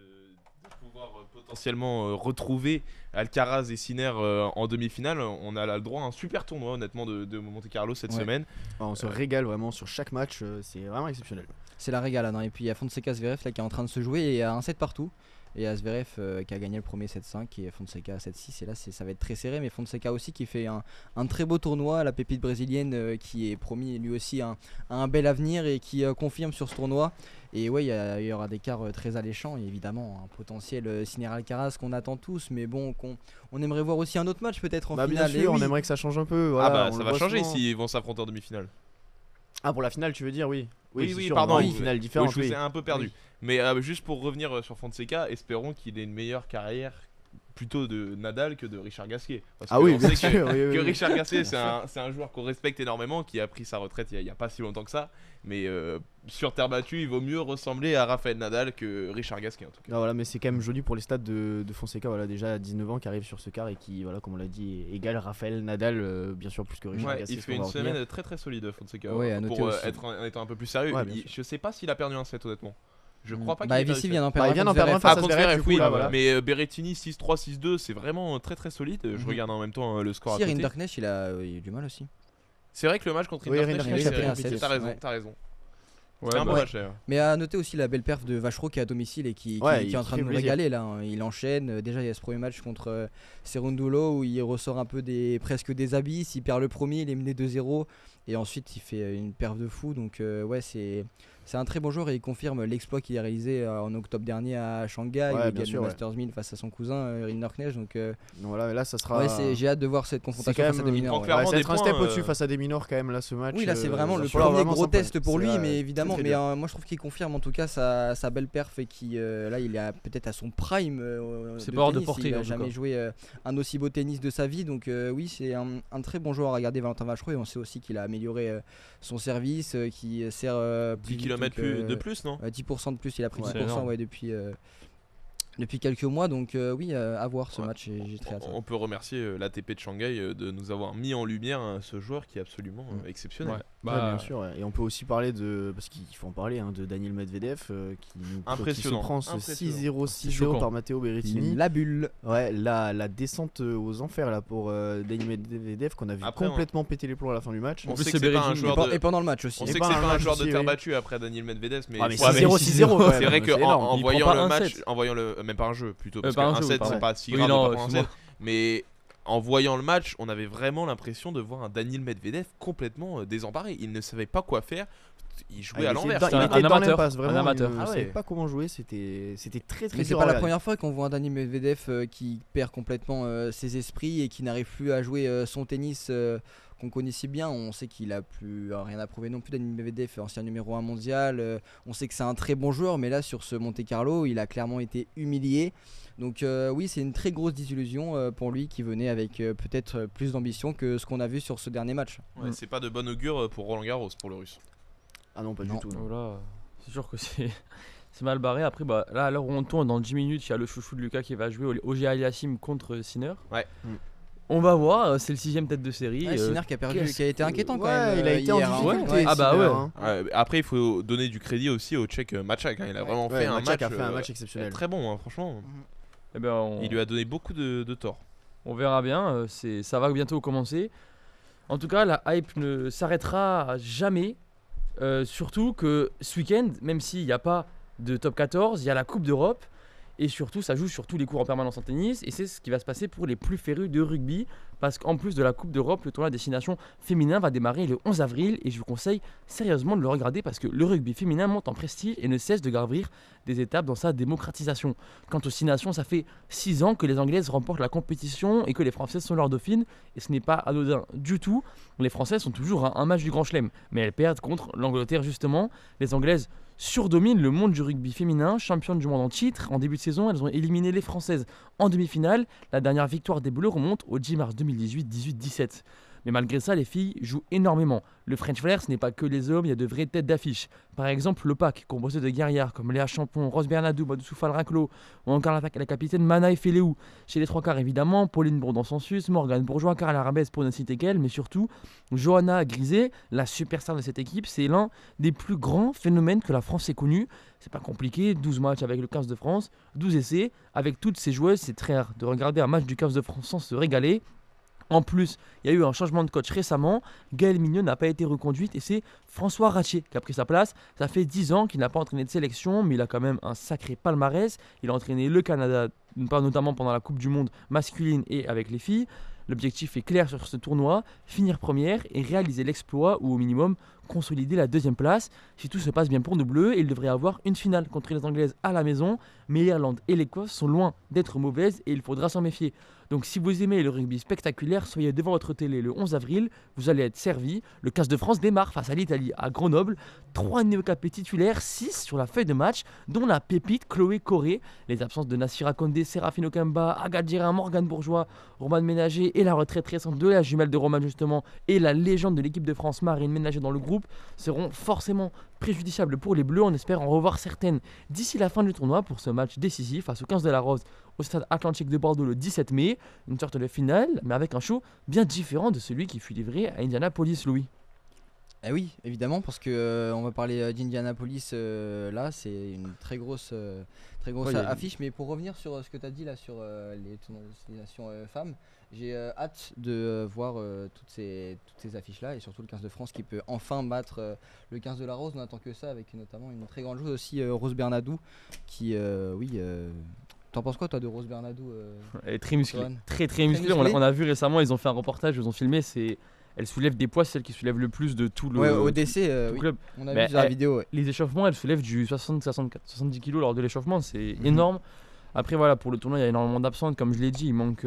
pouvoir potentiellement retrouver Alcaraz et Sinner en demi-finale. On a là le droit à un super tournoi honnêtement de Monte-Carlo cette semaine. On se régale vraiment sur chaque match, c'est vraiment exceptionnel. C'est la régale, hein. Et puis il y a Fonseca Zverev là, qui est en train de se jouer et il y a un 7 partout. Et à Zverev qui a gagné le premier 7-5 et Fonseca 7-6. Et là ça va être très serré, mais Fonseca aussi qui fait un très beau tournoi. La pépite brésilienne qui est promis lui aussi un bel avenir et qui confirme sur ce tournoi. Et ouais, il y aura des quarts très alléchants et évidemment un potentiel Sinner Alcaraz qu'on attend tous, mais bon, on aimerait voir aussi un autre match peut-être en finale. Bien sûr, on aimerait que ça change un peu. Voilà, ça va changer s'ils vont s'affronter en demi-finale. Ah, pour la finale, tu veux dire, oui. Oui, sûr, pardon, une finale différente. Je vous ai un peu perdu. Oui. Mais juste pour revenir sur Fonseca, espérons qu'il ait une meilleure carrière plutôt de Nadal que de Richard Gasquet. Parce que on sait que Richard Gasquet, c'est un joueur qu'on respecte énormément, qui a pris sa retraite il n'y a pas si longtemps que ça. Mais sur terre battue, il vaut mieux ressembler à Rafael Nadal que Richard Gasquet en tout cas. Ah, voilà, mais c'est quand même joli pour les stats de Fonseca, voilà, déjà à 19 ans qui arrive sur ce quart et qui, voilà, comme on l'a dit, égale Rafael Nadal, bien sûr plus que Richard Gasquet. Il fait une semaine très très solide Fonseca, pour être un peu plus sérieux. Je sais pas s'il a perdu un set honnêtement. Je crois pas qu'il ait vient d'en perdre. Il vient d'en perdre un face à Zverev, oui, mais Berrettini 6-3, 6-2, c'est vraiment très très solide. Je regarde en même temps le score à côté. Rinderknecht, il a eu du mal aussi. C'est vrai que le match contre Rinderknecht, t'as raison. Ouais, un bon match d'ailleurs. Mais à noter aussi la belle perf de Vachereau qui est à domicile et qui est en train de nous régaler là. Il enchaîne. Déjà il y a ce premier match contre Cerundolo où il ressort un peu presque des abysses. Il perd le premier, il est mené 2-0 et ensuite il fait une perf de fou. Donc ouais, c'est C'est un très bon joueur et il confirme l'exploit qu'il a réalisé en octobre dernier à Shanghai. Ouais, Il bien gagne sûr, le ouais. Masters 1000 face à son cousin Rinner Knecht. Donc Voilà, là ça sera. ouais, j'ai hâte de voir cette confrontation quand face à même- des il mineurs. prend ouais. clairement Ça va des être un points, step au-dessus face à des minors quand même là ce match. Oui, là c'est vraiment va le falloir premier vraiment gros s'en prendre. test pour lui, C'est, mais évidemment, très, mais très moi je trouve qu'il confirme en tout cas sa belle perf et qui là il est peut-être à son prime. C'est pas hors de tennis. portée, Il en a tout jamais cas. joué un aussi beau tennis de sa vie, donc oui c'est un très bon joueur à regarder, Valentin Vachereau, et on sait aussi qu'il a amélioré son service, qui sert 10 km de plus, non 10% de plus, il a pris Ouais, 10% c'est énorme. ouais, depuis quelques mois, donc oui, à voir ce Ouais. match, j'ai très hâte. On peut remercier l'ATP de Shanghai de nous avoir mis en lumière ce joueur qui est absolument exceptionnel. Ouais. Ouais, Bah, bien sûr, ouais. Et on peut aussi parler parce qu'il faut en parler de Daniel Medvedev Impressionnant. qui se prend ce Impressionnant. 6-0, C'est 6-0 choquant. par Matteo Berrettini. La bulle. Ouais, la descente aux enfers là pour Daniel Medvedev qu'on a vu Après, complètement péter les plombs à la fin du match. On plus, sait c'est que c'est pas un Berrettini. joueur Et de... pendant le match aussi. On Et sait que pas c'est un pas un match joueur de aussi, terre oui. battue après Daniel Medvedev, mais Ah, mais faut- 6-0, 6-0 quand même. c'est vrai que c'est énorme. en Il voyant prend pas le un match, set. en voyant le même pas un jeu plutôt, parce pas un qu'un jeu, set pardon. c'est pas si Oui, grave non, de pas prendre un excuse-moi. set, mais en voyant le match, on avait vraiment l'impression de voir un Daniel Medvedev complètement désemparé. Il ne savait pas quoi faire. Il jouait à l'envers. Il C'est un était dans amateur, l'impasse, vraiment. un amateur. Il ne Ah savait ouais. pas comment jouer, c'était très très Mais c'est dur pas à la regarder. première fois qu'on voit un Daniel Medvedev qui perd complètement ses esprits et qui n'arrive plus à jouer son tennis qu'on connaissait bien. On sait qu'il a plus rien à prouver non plus. Daniel Medvedev, ancien numéro 1 mondial. On sait que c'est un très bon joueur, mais là sur ce Monte Carlo, il a clairement été humilié. Donc oui, c'est une très grosse désillusion pour lui qui venait avec peut-être plus d'ambition que ce qu'on a vu sur ce dernier match. Ouais, c'est pas de bon augure pour Roland Garros, pour le russe. Ah non, pas Non. du tout. non. Voilà, c'est sûr que c'est c'est mal barré. Après, bah, là, à l'heure où on tourne, dans 10 minutes, il y a le chouchou de Lucas qui va jouer Auger Aliassime contre Sinner. Ouais. On va voir, c'est le 6ème tête de série. Ouais, Sinner qui a perdu, qu'est-ce qui a été inquiétant quand Ouais, même. il a été en hier, hein. difficulté. Ouais. Ah bah Sinner, ouais. hein. Ouais, après, il faut donner du crédit aussi au Tchèque Mačák. Il a vraiment Ouais, fait un Mačák match, a fait un match exceptionnel. très bon, hein, franchement. Eh ben, Il lui a donné beaucoup de tort. on verra bien, ça va bientôt commencer. En tout cas, la hype ne s'arrêtera jamais. Surtout que ce week-end, même s'il n'y a pas de top 14, il y a la Coupe d'Europe. Et surtout, ça joue sur tous les cours en permanence en tennis. Et c'est ce qui va se passer pour les plus férus de rugby. Parce qu'en plus de la Coupe d'Europe, le tournoi destination féminin va démarrer le 11 avril. Et je vous conseille sérieusement de le regarder parce que le rugby féminin monte en prestige et ne cesse de gravir des étapes dans sa démocratisation. Quant aux 6 nations, ça fait 6 ans que les Anglaises remportent la compétition et que les Françaises sont leurs dauphines. Et ce n'est pas anodin du tout. Les Françaises sont toujours à un match du Grand Chelem. Mais elles perdent contre l'Angleterre justement. Les Anglaises surdominent le monde du rugby féminin, championnes du monde en titre. En début de saison, elles ont éliminé les Françaises en demi-finale. La dernière victoire des Bleus remonte au 10 mars 2018, 18-17. Mais malgré ça, les filles jouent énormément. Le French Flair, ce n'est pas que les hommes, il y a de vraies têtes d'affiche. Par exemple, le pack, composé de guerrières comme Léa Champon, Rose Bernadou, Badou Soufal Raclo, ou encore la capitaine Manaï Féléou. Chez les trois quarts, évidemment, Pauline Bourdon-Sansus, Morgane Bourgeois, Carla Arabès pour ne citer qu'elle, mais surtout, Johanna Grisé, la superstar de cette équipe, c'est l'un des plus grands phénomènes que la France ait connu. C'est pas compliqué, 12 matchs avec le 15 de France, 12 essais. Avec toutes ces joueuses, c'est très rare de regarder un match du 15 de France sans se régaler. En plus, il y a eu un changement de coach récemment. Gaëlle Mignot n'a pas été reconduite et c'est François Ratier qui a pris sa place. Ça fait 10 ans qu'il n'a pas entraîné de sélection, mais il a quand même un sacré palmarès. Il a entraîné le Canada, notamment pendant la Coupe du Monde masculine et avec les filles. L'objectif est clair sur ce tournoi, finir première et réaliser l'exploit ou au minimum consolider la deuxième place. Si tout se passe bien pour nos Bleus, il devrait y avoir une finale contre les Anglaises à la maison, mais l'Irlande et l'Écosse sont loin d'être mauvaises et il faudra s'en méfier. Donc si vous aimez le rugby spectaculaire, soyez devant votre télé le 11 avril, vous allez être servi. Le 15 de France démarre face à l'Italie à Grenoble. 3 néocapés titulaires, 6 sur la feuille de match, dont la pépite Chloé Corré. Les absences de Nassira Condé, Séraphine Okamba, Agathe Girin, Morgane Bourgeois, Roman Ménager et la retraite récente de la jumelle de Roman justement et la légende de l'équipe de France Marine Ménager dans le groupe seront forcément préjudiciables pour les Bleus. On espère en revoir certaines d'ici la fin du tournoi pour ce match décisif face au 15 de la Rose au stade Atlantique de Bordeaux le 17 mai. Une sorte de finale, mais avec un show bien différent de celui qui fut livré à Indianapolis, Louis. Eh oui, évidemment, parce que on va parler d'Indianapolis là, c'est une très grosse Ouais, affiche. Mais pour revenir sur ce que tu as dit là sur les tournois de destination femmes, j'ai hâte de voir toutes ces affiches là et surtout le 15 de France qui peut enfin battre le 15 de la Rose. On attend que ça avec notamment une très grande joueuse aussi, Rose Bernadou, qui T'en penses quoi toi de Rose Bernadou Elle est très musclée, Johan très musclée. musclée. On a vu récemment, ils ont fait un reportage, ils ont filmé, elle soulève des poids, c'est celle qui soulève le plus de tout le, Ouais, au tout- DC, tout le oui. club. On a Mais vu sur la elle- vidéo. Ouais. Les échauffements, elle soulève du 60, 64, 70 kg lors de l'échauffement, c'est Mhm. énorme. Après, voilà, pour le tournoi, il y a énormément d'absentes, comme je l'ai dit, il manque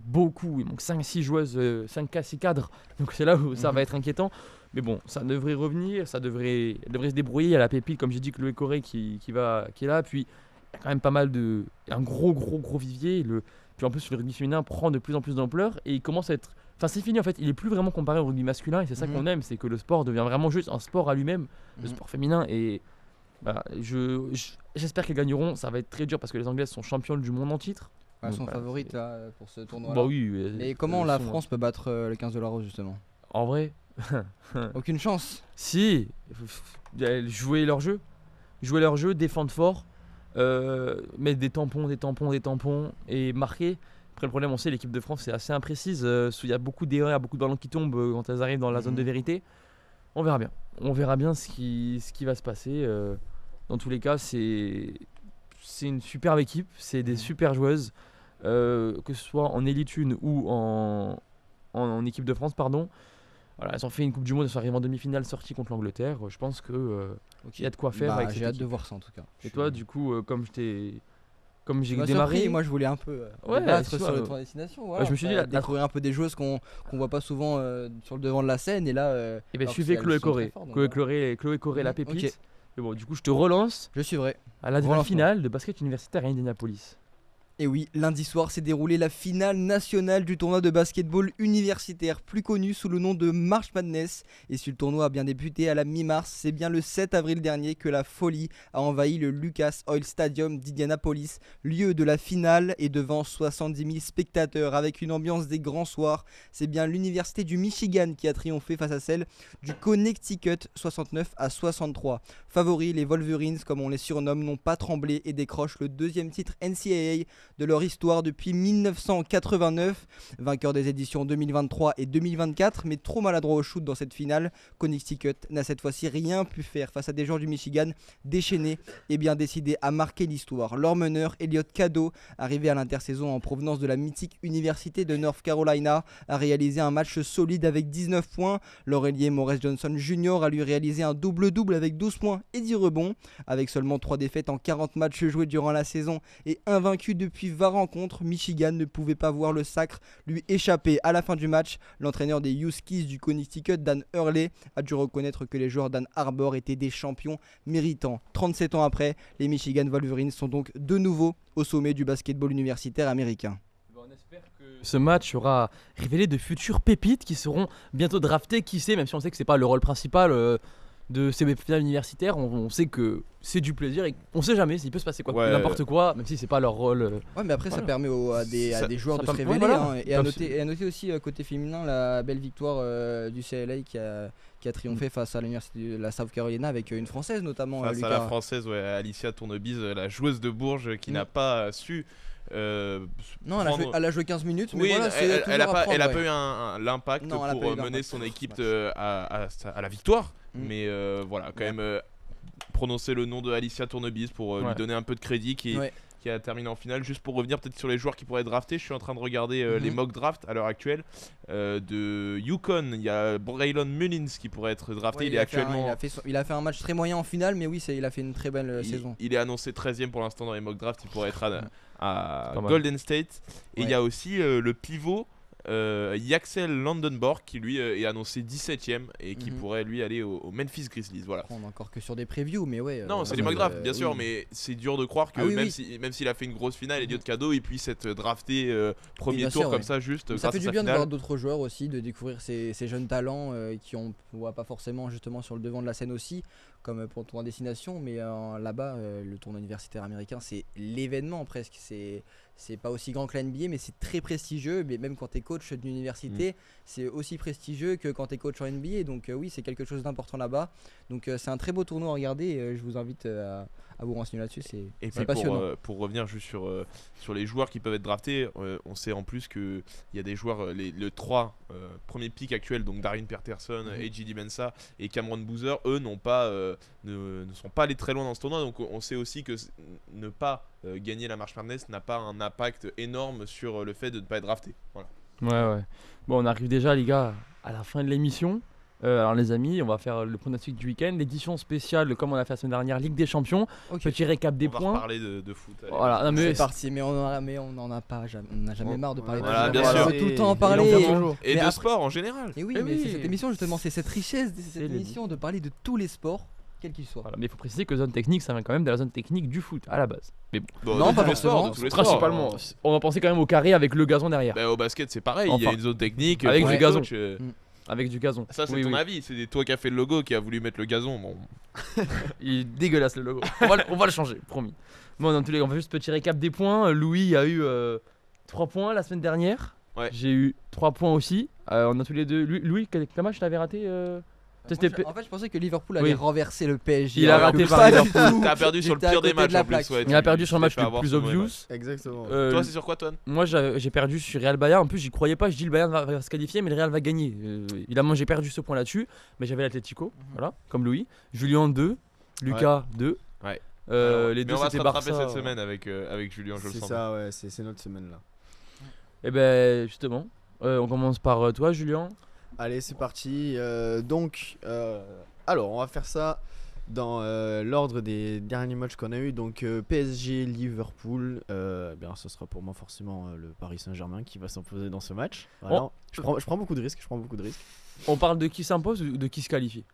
beaucoup, il manque 5-6 joueuses, 5 cadres, donc c'est là où ça va Mhm. être inquiétant. Mais bon, ça devrait revenir, elle devrait se débrouiller. Il y a la pépite, comme j'ai dit, Chloé Corée qui est là, puis il y a quand même pas mal de. Il y a un gros vivier. Puis en plus, le rugby féminin prend de plus en plus d'ampleur et il commence à être. Enfin, c'est fini en fait, il est plus vraiment comparé au rugby masculin et c'est ça Mhm. qu'on aime, c'est que le sport devient vraiment juste un sport à lui-même, le Mhm. sport féminin. Et voilà, j'espère qu'elles gagneront. Ça va être très dur parce que les Anglaises sont championnes du monde en titre. Elles Donc, sont voilà, favorites c'est- là, pour ce tournoi. Bah oui. Et comment elles la sont- France peut battre le 15 de la Rose justement? En vrai, Aucune chance. si, elles jouer leur jeu, défendre fort, mettre des tampons et marquer. Après, le problème, on sait, l'équipe de France c'est assez imprécise. Il y a beaucoup d'erreurs, il y a beaucoup de ballons qui tombent quand elles arrivent dans la zone de Mhm. vérité. On verra bien. On verra bien ce qui va se passer. Dans tous les cas, c'est une superbe équipe, c'est des Mhm. super joueuses, que ce soit en élite 1 ou en équipe de France, pardon. Voilà, elles ont fait une Coupe du Monde, elles sont arrivées en demi-finale sortie contre l'Angleterre. Je pense que Ok. il y a de quoi faire avec cette J'ai hâte de équipe. voir ça en tout cas. Et toi, du coup, comme j'ai Tu m'as démarré, surpris, moi je voulais un peu Ouais, débattre tu sur vois, le tour destination. Voilà, je me suis dit, la- découvrir un peu des joueuses qu'on voit pas souvent sur le devant de la scène et là. eh ben, alors que suivez elles Chloé sont très Corée. fortes, donc Chloé Corée, la Mhm, pépite. ok. Et bon, du coup, je te relance Je suivrai. à la Relancement. finale de basket universitaire à Indianapolis. Et oui, lundi soir s'est déroulée la finale nationale du tournoi de basketball universitaire, plus connu sous le nom de March Madness. Et si le tournoi a bien débuté à la mi-mars, c'est bien le 7 avril dernier que la folie a envahi le Lucas Oil Stadium d'Indianapolis, lieu de la finale, et devant 70 000 spectateurs avec une ambiance des grands soirs. C'est bien l'université du Michigan qui a triomphé face à celle du Connecticut, 69-63. Favoris, les Wolverines, comme on les surnomme, n'ont pas tremblé et décrochent le deuxième titre NCAA de leur histoire depuis 1989, vainqueur des éditions 2023 et 2024, mais trop maladroit au shoot dans cette finale. Connecticut n'a cette fois-ci rien pu faire face à des joueurs du Michigan déchaînés et bien décidés à marquer l'histoire. Leur meneur, Elliot Cadeau, arrivé à l'intersaison en provenance de la mythique université de North Carolina, a réalisé un match solide avec 19 points. Leur ailier Morris Johnson Jr. a lui réalisé un double-double avec 12 points et 10 rebonds. Avec seulement 3 défaites en 40 matchs joués durant la saison et invaincu depuis 20 rencontres, Michigan ne pouvait pas voir le sacre lui échapper. À la fin du match, l'entraîneur des Huskies du Connecticut, Dan Hurley, a dû reconnaître que les joueurs d'Ann Arbor étaient des champions méritants. 37 ans après, les Michigan Wolverines sont donc de nouveau au sommet du basketball universitaire américain. On espère que ce match aura révélé de futures pépites qui seront bientôt draftées. Qui sait, même si on sait que c'est pas le rôle principal de ces finales universitaires, on sait que c'est du plaisir et on sait jamais s'il peut se passer quoi, Ouais. n'importe quoi, même si c'est pas leur rôle. Ouais, mais après ça Voilà. permet à des joueurs ça de se permet- révéler ouais, voilà. hein, et, à Comme noter, et à noter aussi côté féminin la belle victoire du CLA qui a triomphé face à l'université de la South Carolina avec une française notamment Face à Lucas. la française, ouais, Alicia Tournebise, la joueuse de Bourges qui Mm. n'a pas su. Non, prendre- elle a joué 15 minutes, mais Oui, voilà, c'est elle, toujours elle a à pas, prendre, elle a ouais. pas eu l'impact Non, elle a pour pas eu mener d'impact son sur ce équipe match. à la victoire. Mm. Mais voilà, quand Ouais. même prononcer le nom de Alicia Tournebise pour lui Ouais. donner un peu de crédit Ouais. qui a terminé en finale. Juste pour revenir peut-être sur les joueurs qui pourraient être draftés, je suis en train de regarder les Mhm. mock drafts à l'heure actuelle. De Yukon, il y a Braylon Mullins qui pourrait être drafté. Ouais, il est actuellement. il a fait un match très moyen en finale, mais oui, il a fait une très belle saison. Il est annoncé 13ème pour l'instant dans les mock drafts. Il pourrait être à Pas mal. Golden State. Et il y Ouais. a aussi le pivot Yaxel Landenborg qui lui est annoncé 17ème et qui Mhm. pourrait lui aller au Memphis Grizzlies. Voilà. On est encore que sur des previews, mais ouais. Non, c'est des vraiment, mock drafts, bien sûr, oui. mais c'est dur de croire que Ah oui, même oui. même s'il a fait une grosse finale, Elliot Cadeau, il puisse être drafté premier bien tour sûr, comme ouais. ça juste Ça grâce fait à du sa bien de finale. voir d'autres joueurs aussi, de découvrir ces jeunes talents qui on voit pas forcément justement sur le devant de la scène aussi, comme pour le tournoi destination, mais là-bas, le tournoi universitaire américain, c'est l'événement presque. C'est pas aussi grand que la NBA, mais c'est très prestigieux. Mais même quand tu es coach d'université, c'est aussi prestigieux que quand tu es coach en NBA. Donc oui, c'est quelque chose d'important là-bas. Donc c'est un très beau tournoi à regarder. Je vous invite à vous renseigner là-dessus. Et C'est puis passionnant. pour revenir juste sur les joueurs qui peuvent être draftés, on sait en plus qu'il y a des joueurs, le 3 premier pick actuel, donc Darren Peterson, AJ Mensa et Cameron Boozer, eux ne sont pas allés très loin dans ce tournoi. Donc on sait aussi que ne pas gagner la March Madness n'a pas un impact énorme sur le fait de ne pas être drafté. Voilà. Ouais. Bon, on arrive déjà, les gars, à la fin de l'émission. Alors, les amis, on va faire le pronostic du week-end. L'édition spéciale, comme on a fait la semaine dernière, Ligue des Champions. Ok. Petit récap des On va points. reparler de foot. allez. Voilà, non, mais C'est parti, mais on n'en a pas jamais, on n'a jamais marre de parler de Voilà, foot. bien On sûr. veut tout le temps en Et parler. on perd Et, toujours. Et mais de après- sport en général. et oui, Eh mais oui. c'est cette émission justement, c'est cette richesse de C'est cette les- émission de parler de tous les sports, quels qu'ils soient. Voilà, mais il faut préciser que zone technique, ça vient quand même de la zone technique du foot à la base. Mais bon, Bon, Non, de pas tous les sports, forcément. de tous les sports. principalement, on va penser quand même au carré avec le gazon derrière. Bah, au basket, c'est pareil. Il y a Enfin, une zone technique. avec pour du les gazon. coachs, Avec du gazon. Ça, c'est Oui, ton oui. avis. C'est toi qui as fait le logo, qui a voulu mettre le gazon. Bon. Il est dégueulasse le logo. On va le changer, promis. Bon, dans tous les cas, on va juste petit récap des points. Louis a eu 3 points la semaine dernière. Ouais. J'ai eu 3 points aussi. On a tous les deux. Louis, quel match t'avais raté C'était En fait, je pensais que Liverpool Oui. allait renverser le PSG. Il a alors raté que par pas du Liverpool. tout. T'as perdu sur le J'étais à pire des côté de matchs la en plus. plaque. Ouais, Il a tu- perdu tu sur le t'es match fait le avoir plus sur le mauvais obvious. match. Exactement. Toi, c'est sur quoi, Toine? Moi j'ai perdu sur Real Bayern. En plus j'y croyais pas. Je dis le Bayern va se qualifier mais le Real va gagner. Évidemment j'ai perdu ce point là-dessus. Mais j'avais l'Atlético, voilà, comme Louis. Julien 2, Lucas 2. Ouais. Les Mais deux on va se c'était rattraper Barça. cette semaine avec Julien, je le C'est sens. ça, ouais, c'est notre semaine là. Et ben justement, on commence par toi Julien. Allez, c'est parti. Alors, on va faire ça dans l'ordre des derniers matchs qu'on a eu. Donc, PSG, Liverpool. Bien, ce sera pour moi forcément le Paris Saint-Germain qui va s'imposer dans ce match. Voilà. Oh. Je prends beaucoup de risques. On parle de qui s'impose ou de qui se qualifie?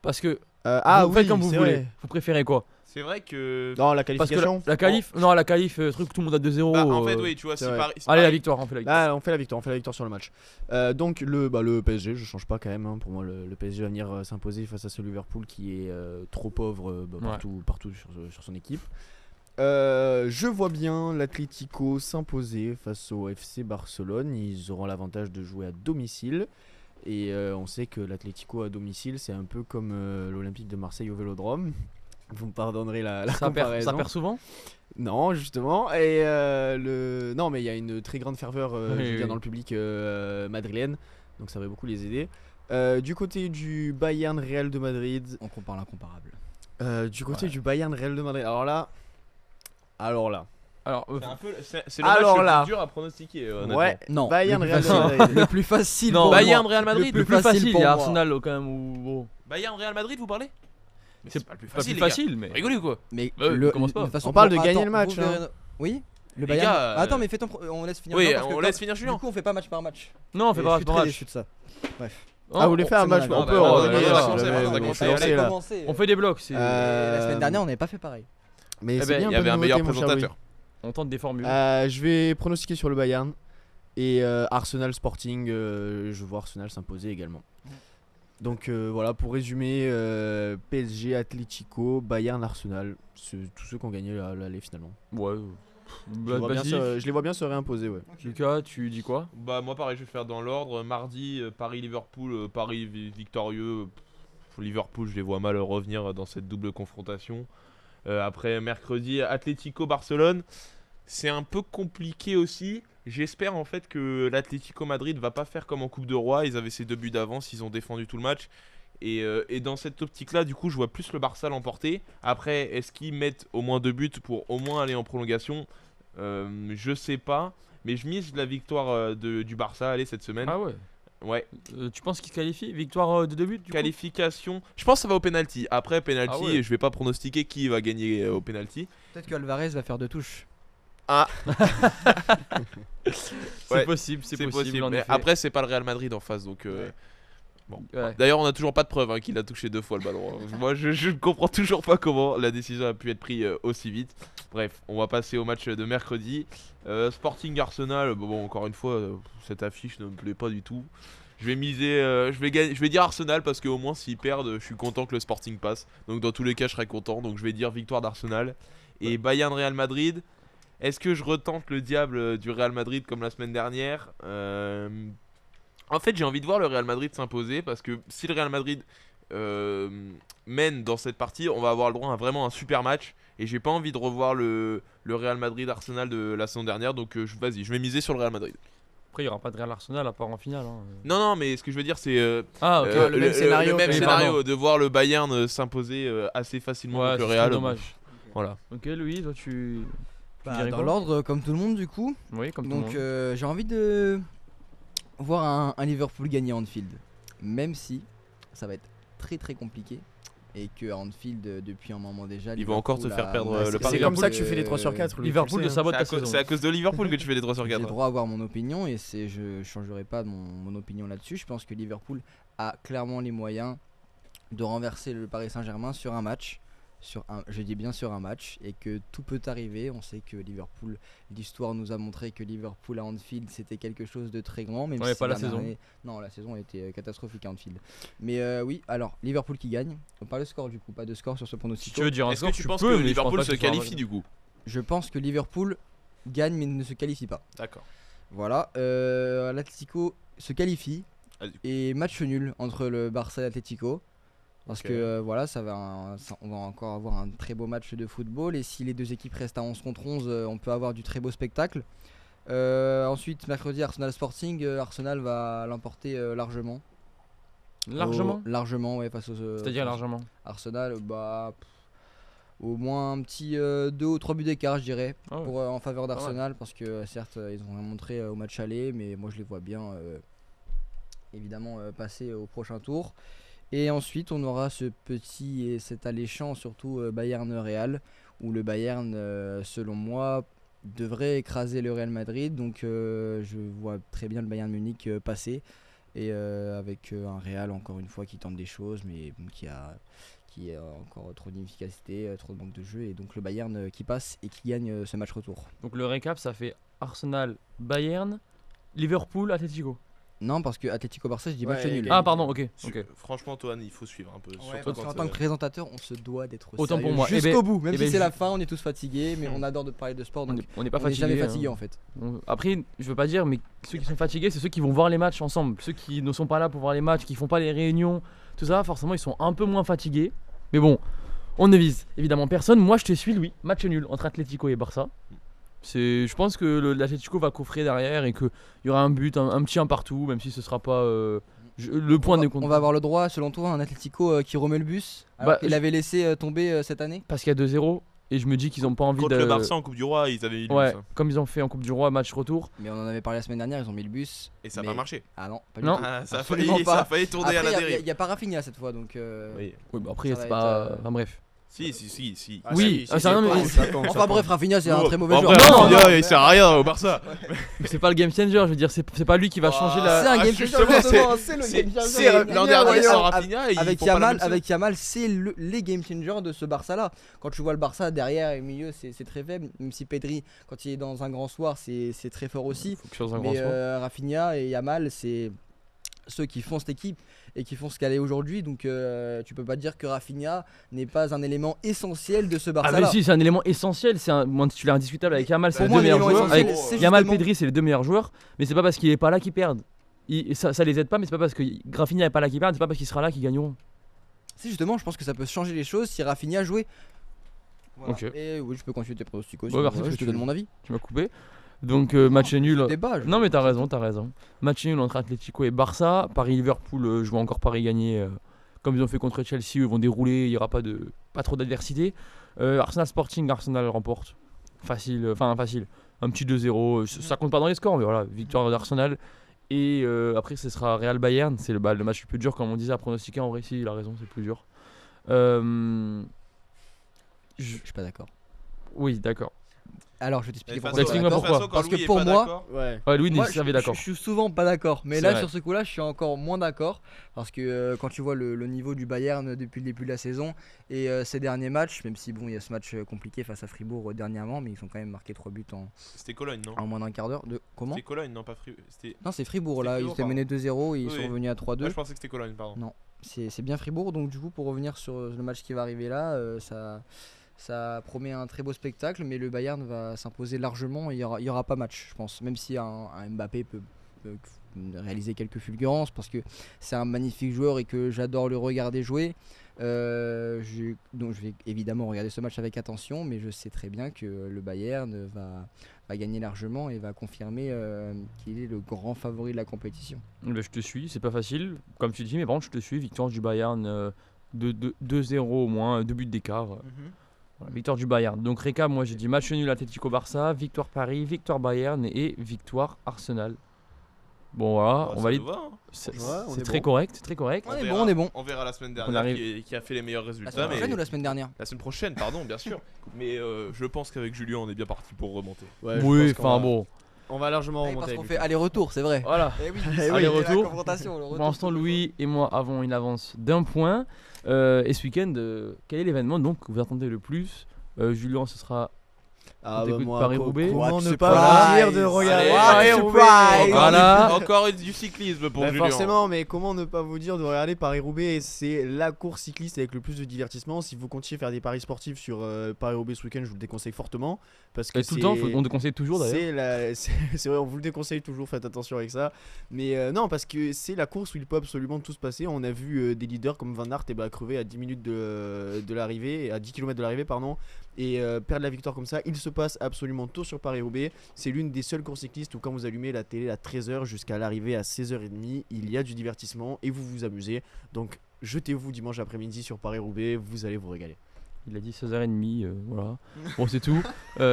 Parce que Ah vous faites oui, comme vous c'est voulez. vrai. Vous préférez quoi? C'est vrai que. Non, la Parce que qualification. la qualif, non la qualif, truc tout le monde a 2-0. Bah, en fait, oui, tu vois, c'est si vrai. Paris. Allez la victoire, on fait la victoire. Là, on fait la victoire sur le match. Donc le PSG, je change pas quand même. Pour moi, le PSG va venir s'imposer face à ce Liverpool qui est trop pauvre partout sur son équipe. Je vois bien l'Atlético s'imposer face au FC Barcelone. Ils auront l'avantage de jouer à domicile. Et on sait que l'Atlético à domicile, c'est un peu comme l'Olympique de Marseille au Vélodrome. Vous me pardonnerez la comparaison. Ça perd souvent. Non, justement. Et non, mais il y a une très grande ferveur je veux dire, oui. dans le public madrilène. Donc ça va beaucoup les aider. Du côté du Bayern Real de Madrid. On compare l'incomparable. Du côté du Bayern Real de Madrid. Alors là. Alors C'est le Alors match là. le plus dur à pronostiquer. honnêtement. Ouais. Non. Bayern le Real plus de facile. Madrid. Le plus facile. Non, pour Bayern moi. Real Madrid. le plus facile facile, pour il y a moi. Arsenal quand même où bon, Bayern Real Madrid, vous parlez? Mais c'est pas le plus pas facile. plus les gars. facile mais Vous rigolez ou quoi? Mais Bah oui, commence pas. de toute façon, On parle de attends, gagner le match, vous verrez- Oui. Le Les Bayern. gars, Attends, mais on laisse finir. Oui, Julien, parce que on comme- laisse finir Julien. Du coup, on fait pas match par match. Non, on fait Et pas je suis par très match. déçu de ça. Bref. Ah, vous voulez faire un c'est mon match? avis. On Ah, peut. bah, on ouais, va ouais, dire, ouais, si ouais, jamais, ouais, on ouais, s'est ouais, lancé, ouais, là. On fait des blocs, c'est La semaine dernière, on n'avait pas fait pareil. Mais Eh c'est ben, bien Il y un peu avait de un meilleur nouveauté, mon cher Louis. présentateur. on tente des formules. Je vais pronostiquer sur le Bayern. Et Arsenal Sporting, je vois Arsenal s'imposer également. Donc voilà, pour résumer, PSG, Atlético, Bayern, Arsenal. C'est tous ceux qui ont gagné l'aller finalement. Ouais. Je les vois bien se réimposer, ouais. Lucas, tu dis quoi? Bah moi pareil, je vais faire dans l'ordre. Mardi, Paris-Liverpool, Paris victorieux. Liverpool, je les vois mal revenir dans cette double confrontation. Après mercredi, Atlético-Barcelone. C'est un peu compliqué aussi. J'espère en fait que l'Atlético Madrid va pas faire comme en Coupe de Roi. Ils avaient ces 2 buts d'avance, ils ont défendu tout le match. Et dans cette optique-là, du coup, je vois plus le Barça l'emporter. Après, est-ce qu'ils mettent au moins 2 buts pour au moins aller en prolongation? Je sais pas. Mais je mise la victoire du Barça allez, cette semaine. Ah ouais. Ouais, Tu penses qu'il se qualifie? Victoire de 2 buts du coup qualification. Je pense que ça va au penalty. Après, penalty, Ah ouais. je vais pas pronostiquer qui va gagner au penalty. Peut-être que Alvarez va faire 2 touches. C'est Ouais, possible, c'est possible. en Mais effet. après, c'est pas le Real Madrid en face. Donc, Ouais. D'ailleurs, on a toujours pas de preuve qu'il a touché 2 fois le ballon. Moi, je ne comprends toujours pas comment la décision a pu être prise aussi vite. Bref, on va passer au match de mercredi. Sporting Arsenal, bon, encore une fois, cette affiche ne me plaît pas du tout. Je vais miser, je vais dire Arsenal parce qu'au moins s'ils perdent, je suis content que le Sporting passe. Donc dans tous les cas, je serai content. Donc je vais dire victoire d'Arsenal. Et Bayern Real Madrid. Est-ce que je retente le diable du Real Madrid comme la semaine dernière? En fait, j'ai envie de voir le Real Madrid s'imposer parce que si le Real Madrid mène dans cette partie, on va avoir le droit à vraiment un super match. Et j'ai pas envie de revoir le Real Madrid Arsenal de la saison dernière. Donc vas-y, je vais miser sur le Real Madrid. Après, il n'y aura pas de Real Arsenal à part en finale. Hein. Non, mais ce que je veux dire, c'est Ah, ok. le même scénario. le même Oui, scénario pardon. de voir le Bayern s'imposer assez facilement Ouais, contre le ce serait Real. dommage. Voilà. Ok, Louis, toi tu. Bah, dirais dans quoi l'ordre, comme tout le monde, du coup. Oui, comme tout le Donc, monde. j'ai envie de voir un Liverpool gagner à Anfield, même si ça va être très très compliqué. Et que à Anfield, depuis un moment déjà, Ils vont encore te faire perdre le pari. C'est comme ça que tu fais les 3 sur 4. Liverpool de sabote ta saison. C'est à cause de Liverpool que tu fais les 3 sur J'ai 4. le droit à avoir mon opinion et je changerai pas mon opinion là-dessus. Je pense que Liverpool a clairement les moyens de renverser le Paris Saint-Germain sur un match. Je dis bien sur un match, et que tout peut arriver. On sait que Liverpool, l'histoire nous a montré que Liverpool à Anfield c'était quelque chose de très grand, même Ouais, si pas la dernière saison. année- non, la saison a été catastrophique à Anfield. Mais oui, alors Liverpool qui gagne. On parle de score du coup, pas de score sur ce Si pronostic. tu veux dire un Est-ce score, que tu penses peux, que mais je pense Liverpool pas se que ce soit qualifie du coup? Je pense que Liverpool gagne mais ne se qualifie pas. D'accord. Voilà, l'Atlético se qualifie Vas-y. et match nul entre le Barça et l'Atlético. Parce Ok. que voilà, on va encore avoir un très beau match de football, et si les deux équipes restent à 11 contre 11, on peut avoir du très beau spectacle. Ensuite, mercredi, Arsenal Sporting, Arsenal va l'emporter largement. Largement. Largement, ouais, face aux. C'est-à-dire largement. Arsenal, au moins un petit 2 ou 3 buts d'écart, je dirais, Ah ouais. en faveur d'Arsenal, parce que certes, ils ont rien montré au match aller, mais moi je les vois bien évidemment passer au prochain tour. Et ensuite, on aura cet alléchant, surtout Bayern-Real, où le Bayern, selon moi, devrait écraser le Real Madrid. Donc, je vois très bien le Bayern Munich passer. Et avec un Real, encore une fois, qui tente des choses, mais qui a encore trop d'inefficacité, trop de manque de jeu. Et donc, le Bayern qui passe et qui gagne ce match retour. Donc le récap, ça fait Arsenal, Bayern, Liverpool, Atlético. Non, parce que Atlético-Barça, je dis match Ouais, nul. Ah pardon, ok. Franchement, Antoine, il faut suivre un peu. surtout Parce quand, qu'en tant que présentateur, on se doit d'être Autant sérieux pour moi. Eh jusqu'au ben- bout. Même eh si ben, c'est la je- fin, on est tous fatigués, mais on adore de parler de sport, donc On n'est pas on n'est fatigué. jamais fatigué en fait. Après, je veux pas dire, mais ceux qui sont fatigués, c'est ceux qui vont voir les matchs ensemble. Ceux qui ne sont pas là pour voir les matchs, qui font pas les réunions, tout ça, forcément, ils sont un peu moins fatigués. Mais bon, on ne vise évidemment personne. Moi, je te suis, Louis. Match nul entre Atlético et Barça. Je pense que l'Atlético va coffrer derrière et qu'il y aura un but, un petit un partout, même si ce sera pas le point de compte. On va avoir le droit, selon toi, un Atlético qui remet le bus. Alors Bah, qu'il avait laissé tomber cette année. Parce qu'il y a 2-0 et je me dis qu'ils ont pas envie contre de. le Barça en Coupe du Roi, ils avaient eu Ouais, ça. comme ils ont fait en Coupe du Roi, match retour. Mais on en avait parlé la semaine dernière, ils ont mis le bus. Et ça n'a mais- pas marché. Ah non, pas du Non. tout. Ah, ça, a Absolument failli, pas. ça a failli tourner à la Après, dérive. il n'y a pas Rafinha cette fois, donc. Oui. Oui, bah après, Ça c'est va pas. être, Enfin bref. Si. Ah, Oui, si, ah, si, c'est rien, mais- ça compte, ça Enfin compte. bref, Rafinha c'est un très mauvais En joueur. vrai, Non, Rafinha, non, il sert à rien au Barça. C'est pas le game changer, je veux dire, c'est pas lui qui va changer C'est la. un game justement, changer, c'est- c'est le c'est- game changer. c'est l'an dernier Avec- sans avec- Rafinha, ils Avec font pas la Yamal, même chose. avec Yamal, c'est les game changers de ce Barça là. Quand tu vois le Barça derrière et au milieu, c'est très faible. Même si Pedri, quand il est dans un grand soir, c'est très fort aussi. Faut que je fasse un grand Mais soir. Rafinha et Yamal, c'est ceux qui font cette équipe et qui font ce qu'elle est aujourd'hui. Donc tu peux pas dire que Rafinha n'est pas un élément essentiel de ce Ah, Barça mais là. si, c'est un élément essentiel, c'est un titulaire indiscutable avec Yamal, c'est Pour les moi, deux meilleurs l'élément joueurs. essentiel, Avec c'est Yamal, justement- Pedri, c'est les deux meilleurs joueurs, mais c'est pas parce qu'il est pas là qu'ils perdent. Ça les aide pas, mais c'est pas parce que Rafinha est pas là qu'ils perdent, c'est pas parce qu'il sera là qu'ils gagneront. Si justement, je pense que ça peut changer les choses si Rafinha jouait. Voilà. Ok. Et oui, je peux continuer tes pronostics aussi. Ouais, merci, Voilà, je parce te que donne mon avis. Tu m'as coupé. Donc match nul. Débat. Non mais t'as raison. Match nul entre Atlético et Barça. Paris-Liverpool, je vois encore Paris gagner. Comme ils ont fait contre Chelsea, ils vont dérouler, il n'y aura pas trop d'adversité. Arsenal Sporting, Arsenal remporte. Facile. Un petit 2-0. Ça compte pas dans les scores, mais voilà, victoire d'Arsenal. Et après, ce sera Real-Bayern. C'est le match le plus dur, comme on disait à pronostiquer. En vrai, si, il a raison, c'est le plus dur. Je suis pas d'accord. Oui, d'accord. Alors, je vais t'expliquer Et pourquoi. Faso, Explique-moi Faso, pourquoi. quand Parce que Louis est pour pas moi- d'accord, Ouais. Ouais, Louis, Moi, ça avait d'accord. Je suis souvent pas d'accord, mais C'est là vrai. sur ce coup-là, je suis encore moins d'accord parce que quand tu vois le niveau du Bayern depuis le début de la saison et ces derniers matchs, même si bon, il y a ce match compliqué face à Fribourg dernièrement, mais ils ont quand même marqué 3 buts C'était Cologne, non en moins d'un quart d'heure. De comment C'était Cologne, non pas Fribourg. Non, c'est Fribourg C'était là, ils Fribourg, étaient menés 2-0 et ils Oui, sont oui. revenus à 3-2. Je pensais que c'était Cologne, pardon. Non. C'est bien Fribourg, donc du coup pour revenir sur le match qui va arriver là, ça promet un très beau spectacle, mais le Bayern va s'imposer largement, il y aura pas match je pense, même si un Mbappé peut réaliser quelques fulgurances parce que c'est un magnifique joueur et que j'adore le regarder jouer. Donc je vais évidemment regarder ce match avec attention, mais je sais très bien que le Bayern va gagner largement et va confirmer qu'il est le grand favori de la compétition. Là, je te suis, c'est pas facile, comme tu dis, mais bon, je te suis. Victoire du Bayern, 2-0 au moins, 2 buts d'écart. Voilà, victoire du Bayern. Donc, récap, moi j'ai dit match nul Atlético Barça, victoire Paris, victoire Bayern et victoire Arsenal. Bon voilà, Bah, on ça valide. nous va, hein. C'est Ouais, on c'est est très bon. correct, c'est très correct. On est verra- bon, on est bon. On verra la semaine On dernière arrive- qui a fait les meilleurs La résultats. semaine prochaine Mais ou la semaine dernière? la semaine prochaine, pardon, bien sûr. Mais je pense qu'avec Julien, on est bien parti pour remonter. Ouais, je Oui, pense qu'on enfin va- bon. On va largement Parce remonter. qu'on avec fait aller-retour, c'est vrai. Voilà. Eh oui, Eh oui. Aller-retour. la confrontation, le Pour retour, l'instant, c'est Louis et moi avons une avance d'1 point. Et ce week-end, quel est l'événement donc que vous attendez le plus Julien, ce sera. Ah, t'écoutes moi, Paris-Roubaix. comment What ne surprise. pas vous dire de regarder Allez, Paris-Roubaix surprise. Voilà. Encore du cyclisme pour Bah, Julien. forcément, mais comment ne pas vous dire de regarder Paris-Roubaix? C'est la course cycliste avec le plus de divertissement. Si vous comptiez faire des paris sportifs sur Paris-Roubaix ce week-end, je vous le déconseille fortement. Parce que Tout le temps, on te conseille toujours d'ailleurs. c'est vrai, on vous le déconseille toujours, faites attention avec ça. Mais non, parce que c'est la course où il peut absolument tout se passer. On a vu des leaders comme Van Aert crever à 10 minutes de l'arrivée, à 10 km de l'arrivée, pardon, et perdre la victoire comme ça. Il se passe absolument tout sur Paris-Roubaix. C'est l'une des seules courses cyclistes où quand vous allumez la télé à 13h jusqu'à l'arrivée à 16h30, il y a du divertissement et vous vous amusez. Donc jetez-vous dimanche après-midi sur Paris-Roubaix, vous allez vous régaler. Il a dit 16h30, voilà. Bon, c'est tout.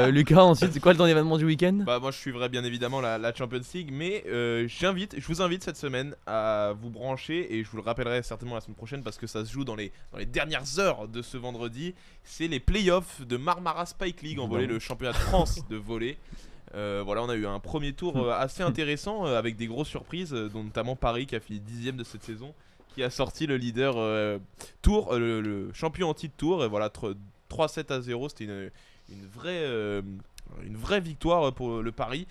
Lucas, ensuite, c'est quoi le temps d'événement du week-end? Bah moi je suivrai bien évidemment la Champions League, mais je vous invite cette semaine à vous brancher, et je vous le rappellerai certainement la semaine prochaine parce que ça se joue dans les dernières heures de ce vendredi. C'est les playoffs de Marmara Spike League en volley, le championnat de France de volley. Voilà, on a eu un premier tour assez intéressant avec des grosses surprises, dont notamment Paris qui a fini 10ème de cette saison, qui a sorti le leader tour, le champion en titre tour. Et voilà, 3-7-0, c'était une vraie victoire pour le Paris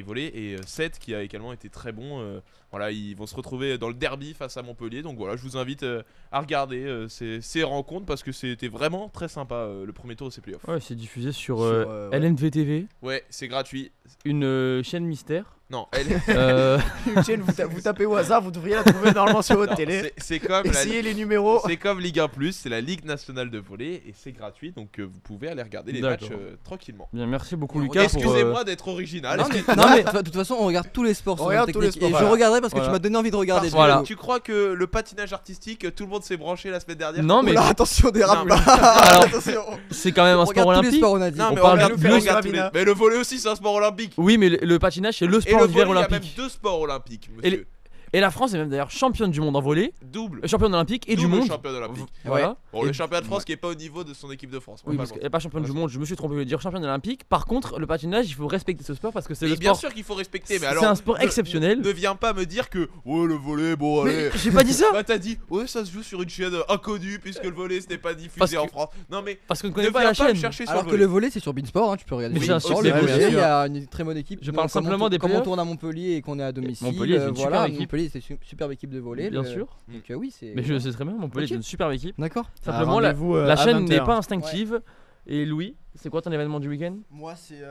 volley, et 7 qui a également été très bon. Voilà, ils vont se retrouver dans le derby face à Montpellier. Donc voilà, je vous invite à regarder ces rencontres parce que c'était vraiment très sympa le premier tour de ces playoffs. Ouais, c'est diffusé sur, ouais. LNVTV, Ouais, c'est gratuit. une chaîne mystère. Non, Une chaîne, vous tapez au hasard, vous devriez la trouver normalement sur votre non, télé. c'est comme Essayez les numéros. c'est comme Ligue 1+, c'est la Ligue nationale de volley et c'est gratuit, donc vous pouvez aller regarder les matchs D'accord. tranquillement. Bien, merci beaucoup Et on Lucas pour. Excusez-moi d'être original. Non, mais de toute façon, on regarde tous les sports On sur regarde Zone tous les Technique. sports, Et voilà. je regarderai parce que Voilà. tu m'as donné envie de regarder. Parce du Voilà. que coup. tu crois que le patinage artistique, tout le monde s'est branché la semaine dernière? Non, mais Oula, attention, dérape Non, mais- pas. Alors, Attention. c'est quand même un On sport regarde tous les olympique. sports, on a dit. Non, On mais parle regarde, de on bleu, regarde tous les- mais le volley aussi c'est un sport olympique. Oui, mais le patinage, c'est le Et sport le d'hiver volley, il y a même olympique. 2 sports olympiques, Et monsieur. Et la France est même d'ailleurs championne du monde en volley, Double. championne olympique et du Double monde. champion olympique. Voilà. Bon, le Et- champion de France qui est pas au niveau de son équipe de France. Oui, parce qu'elle n'est pas championne du monde, je me suis trompé de dire championne olympique. Par contre, le patinage, il faut respecter ce sport parce que c'est Mais le bien sport. sûr qu'il faut respecter, mais C'est alors un sport exceptionnel. Ne viens pas me dire que ouais le volley, bon allez. Mais j'ai pas dit ça Bah t'as dit ouais ça se joue sur une chaîne inconnue puisque le volley ce n'est pas Parce diffusé que- en France. Non mais parce qu'on ne ne connaît pas viens la pas me chaîne. chercher sur Alors le que le volley. volley c'est sur Beansport, hein, tu peux regarder. Mais sur bien Beansport, sûr, le bien volley, sûr. il y a une très bonne équipe. Je Nous, parle comme simplement des comme on playoffs. tourne à Montpellier et qu'on est à domicile. Montpellier, c'est une super voilà, équipe. Montpellier c'est une superbe équipe de volley. Bien sûr. Donc oui, c'est. Mais je sais très bien, Montpellier Ok. est une superbe équipe. D'accord. Simplement, la la chaîne n'est pas instinctive. Et Louis, c'est quoi ton événement du week-end? Moi, c'est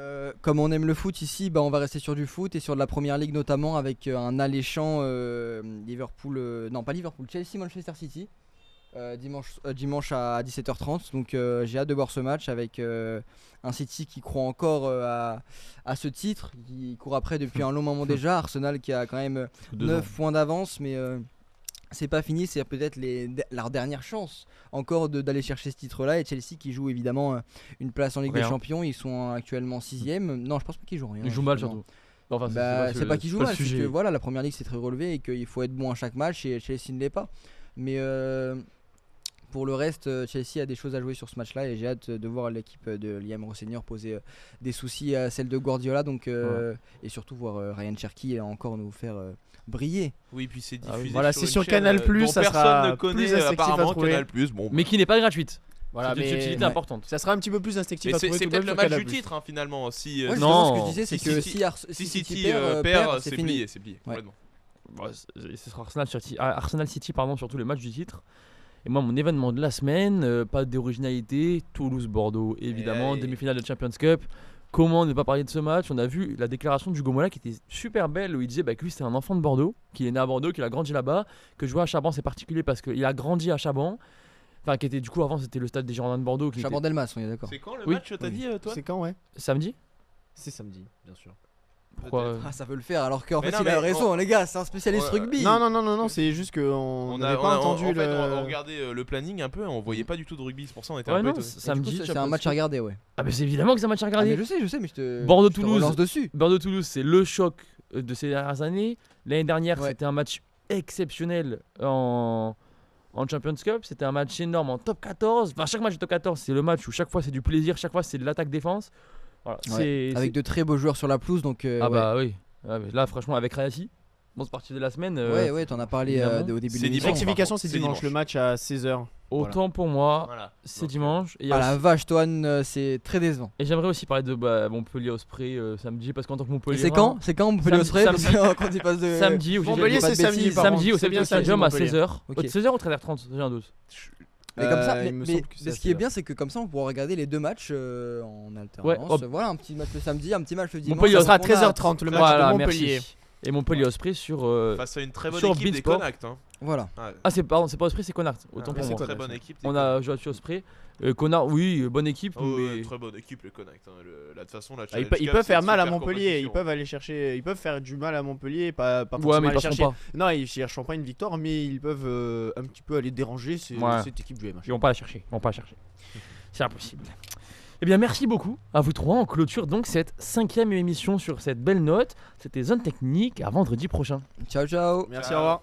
comme on aime le foot ici, bah, on va rester sur du foot et sur de la première ligue notamment avec un alléchant Liverpool, non pas Liverpool, Chelsea Manchester City dimanche à 17h30. Donc j'ai hâte de voir ce match avec un City qui croit encore à ce titre, qui court après depuis un long moment déjà. Arsenal qui a quand même 9 points d'avance, mais c'est pas fini, c'est peut-être leur dernière chance encore d'aller chercher ce titre-là. Et Chelsea qui joue évidemment une place en Ligue des Rien. Champions, ils sont actuellement 6ème. Non, je pense pas qu'ils jouent rien. Ils jouent mal justement. surtout. Enfin, Bah, c'est pas qu'ils jouent mal, c'est que sujet. voilà, la première ligue c'est très relevé et qu'il faut être bon à chaque match et Chelsea ne l'est pas. Mais pour le reste, Chelsea a des choses à jouer sur ce match-là et j'ai hâte de voir l'équipe de Liam Rosseigneur poser des soucis à celle de Guardiola. Donc, et surtout voir Ryan Cherky encore nous faire briller. Oui puis c'est Ah oui. diffusé Voilà, sur c'est une sur chaîne, Canal+, dont ça personne sera ne connaît plus instinctif à apparemment trouver. Canal+. Bon. Mais qui n'est pas gratuite. Voilà, C'est une subtilité mais importante. ça sera un petit peu plus instinctif Mais à c'est trouver c'est tout peut-être de le même sur match du Canal+. titre finalement si Ouais, non. justement, ce que je disais, c'est Si que City- si si City perd, perd, c'est c'est fini. plié, c'est plié Ouais. complètement. Ouais, ce sera Arsenal City pardon, surtout le match du titre. Et moi mon événement de la semaine, pas d'originalité, Toulouse-Bordeaux évidemment, Et- demi-finale de Champions Cup. Comment ne pas parler de ce match? On a vu la déclaration du Gomola qui était super belle où il disait que lui c'était un enfant de Bordeaux, qu'il est né à Bordeaux, qu'il a grandi là-bas, que jouer à Chaban c'est particulier parce qu'il a grandi à Chaban. Enfin qui était du coup avant c'était le stade des Girondins de Bordeaux qui était Chaban-Delmas, on est d'accord. C'est quand le Oui. match t'as Oui. dit toi? C'est quand, ouais? samedi. C'est samedi, bien sûr. Pourquoi Ah, ça veut le faire alors qu'en Mais fait non, il a mais raison, les gars, c'est un spécialiste Ouais, rugby. Non, c'est juste qu'on On n'avait a pas entendu en le. fait, on regardait le planning un peu, on voyait pas du tout de rugby, c'est pour ça on était Ouais un peu non, étonnés. Et du coup, samedi. c'est un Champions match à Cup. regarder, ouais. Ah mais c'est évidemment que c'est un match à Ah, regarder. mais je sais, mais je te. Bordeaux-Toulouse. je te relance dessus. Bordeaux-Toulouse, c'est le choc de ces dernières années. L'année dernière, Ouais. c'était un match exceptionnel en Champions Cup. C'était un match énorme en top 14. Enfin, chaque match de top 14, c'est le match où chaque fois c'est du plaisir, chaque fois c'est de l'attaque-défense. Voilà, Ouais, avec de très beaux joueurs sur la pelouse, donc Ah ouais. bah oui. Ouais, mais là, franchement, avec Rayati, bon, c'est parti de la semaine. Ouais, t'en as parlé évidemment. au début de C'est l'émission. dimanche. Rectification, par c'est contre, c'est dimanche, dimanche. le match à 16h. Autant pour moi, Voilà. c'est Donc, dimanche. Et, il y a Ah la aussi- vache, Toine, c'est très décevant. et j'aimerais aussi parler de Montpellier Osprey samedi, parce qu'en tant que Montpellier. C'est quand Montpellier Samedi- Osprey parce que quand il passe de Samedi, où j'ai Montpellier, j'ai pas de c'est samedi, bêtises. par Samedi contre. au C'est bien Stadium samedi, à Montpellier. 16h. Ok. 16h ou 13h30, j'ai un doute. Mais comme ça, il me mais semble que c'est ce à qui est 16h. bien, c'est que comme ça, on pourra regarder les deux matchs en alternance. Ouais, hop. Voilà, un petit match le samedi, un petit match le dimanche. Montpellier, Ça sera à On a- 13h30 le match Voilà, de Montpellier. merci. Et Montpellier Osprey sur. Face à une très bonne sur équipe des Beansport. Connacht. Hein. Voilà. Ouais. Ah, c'est pas Osprey, c'est Connard. Autant Ah, pour c'est moi. une très bonne équipe. des On a Joachim Osprey. Connard, oui, bonne équipe. Oh, ouais, mais... très bonne équipe les Connacht. Hein. Là, de toute façon, la Ah, ils Challenge peuvent Cup, c'est faire une mal à super Montpellier, ils compétition. peuvent aller chercher, ils peuvent faire du mal à Montpellier, pas Ouais, forcément mais ils aller passeront chercher. pas. Non, ils chercheront pas une victoire, mais ils peuvent un petit peu aller déranger Ouais. cette équipe du MH. Ils vont pas la chercher. C'est impossible. Eh bien, merci beaucoup à vous trois. On clôture donc cette 5e émission sur cette belle note. C'était Zone Technique. À vendredi prochain. Ciao, ciao. Merci, au revoir.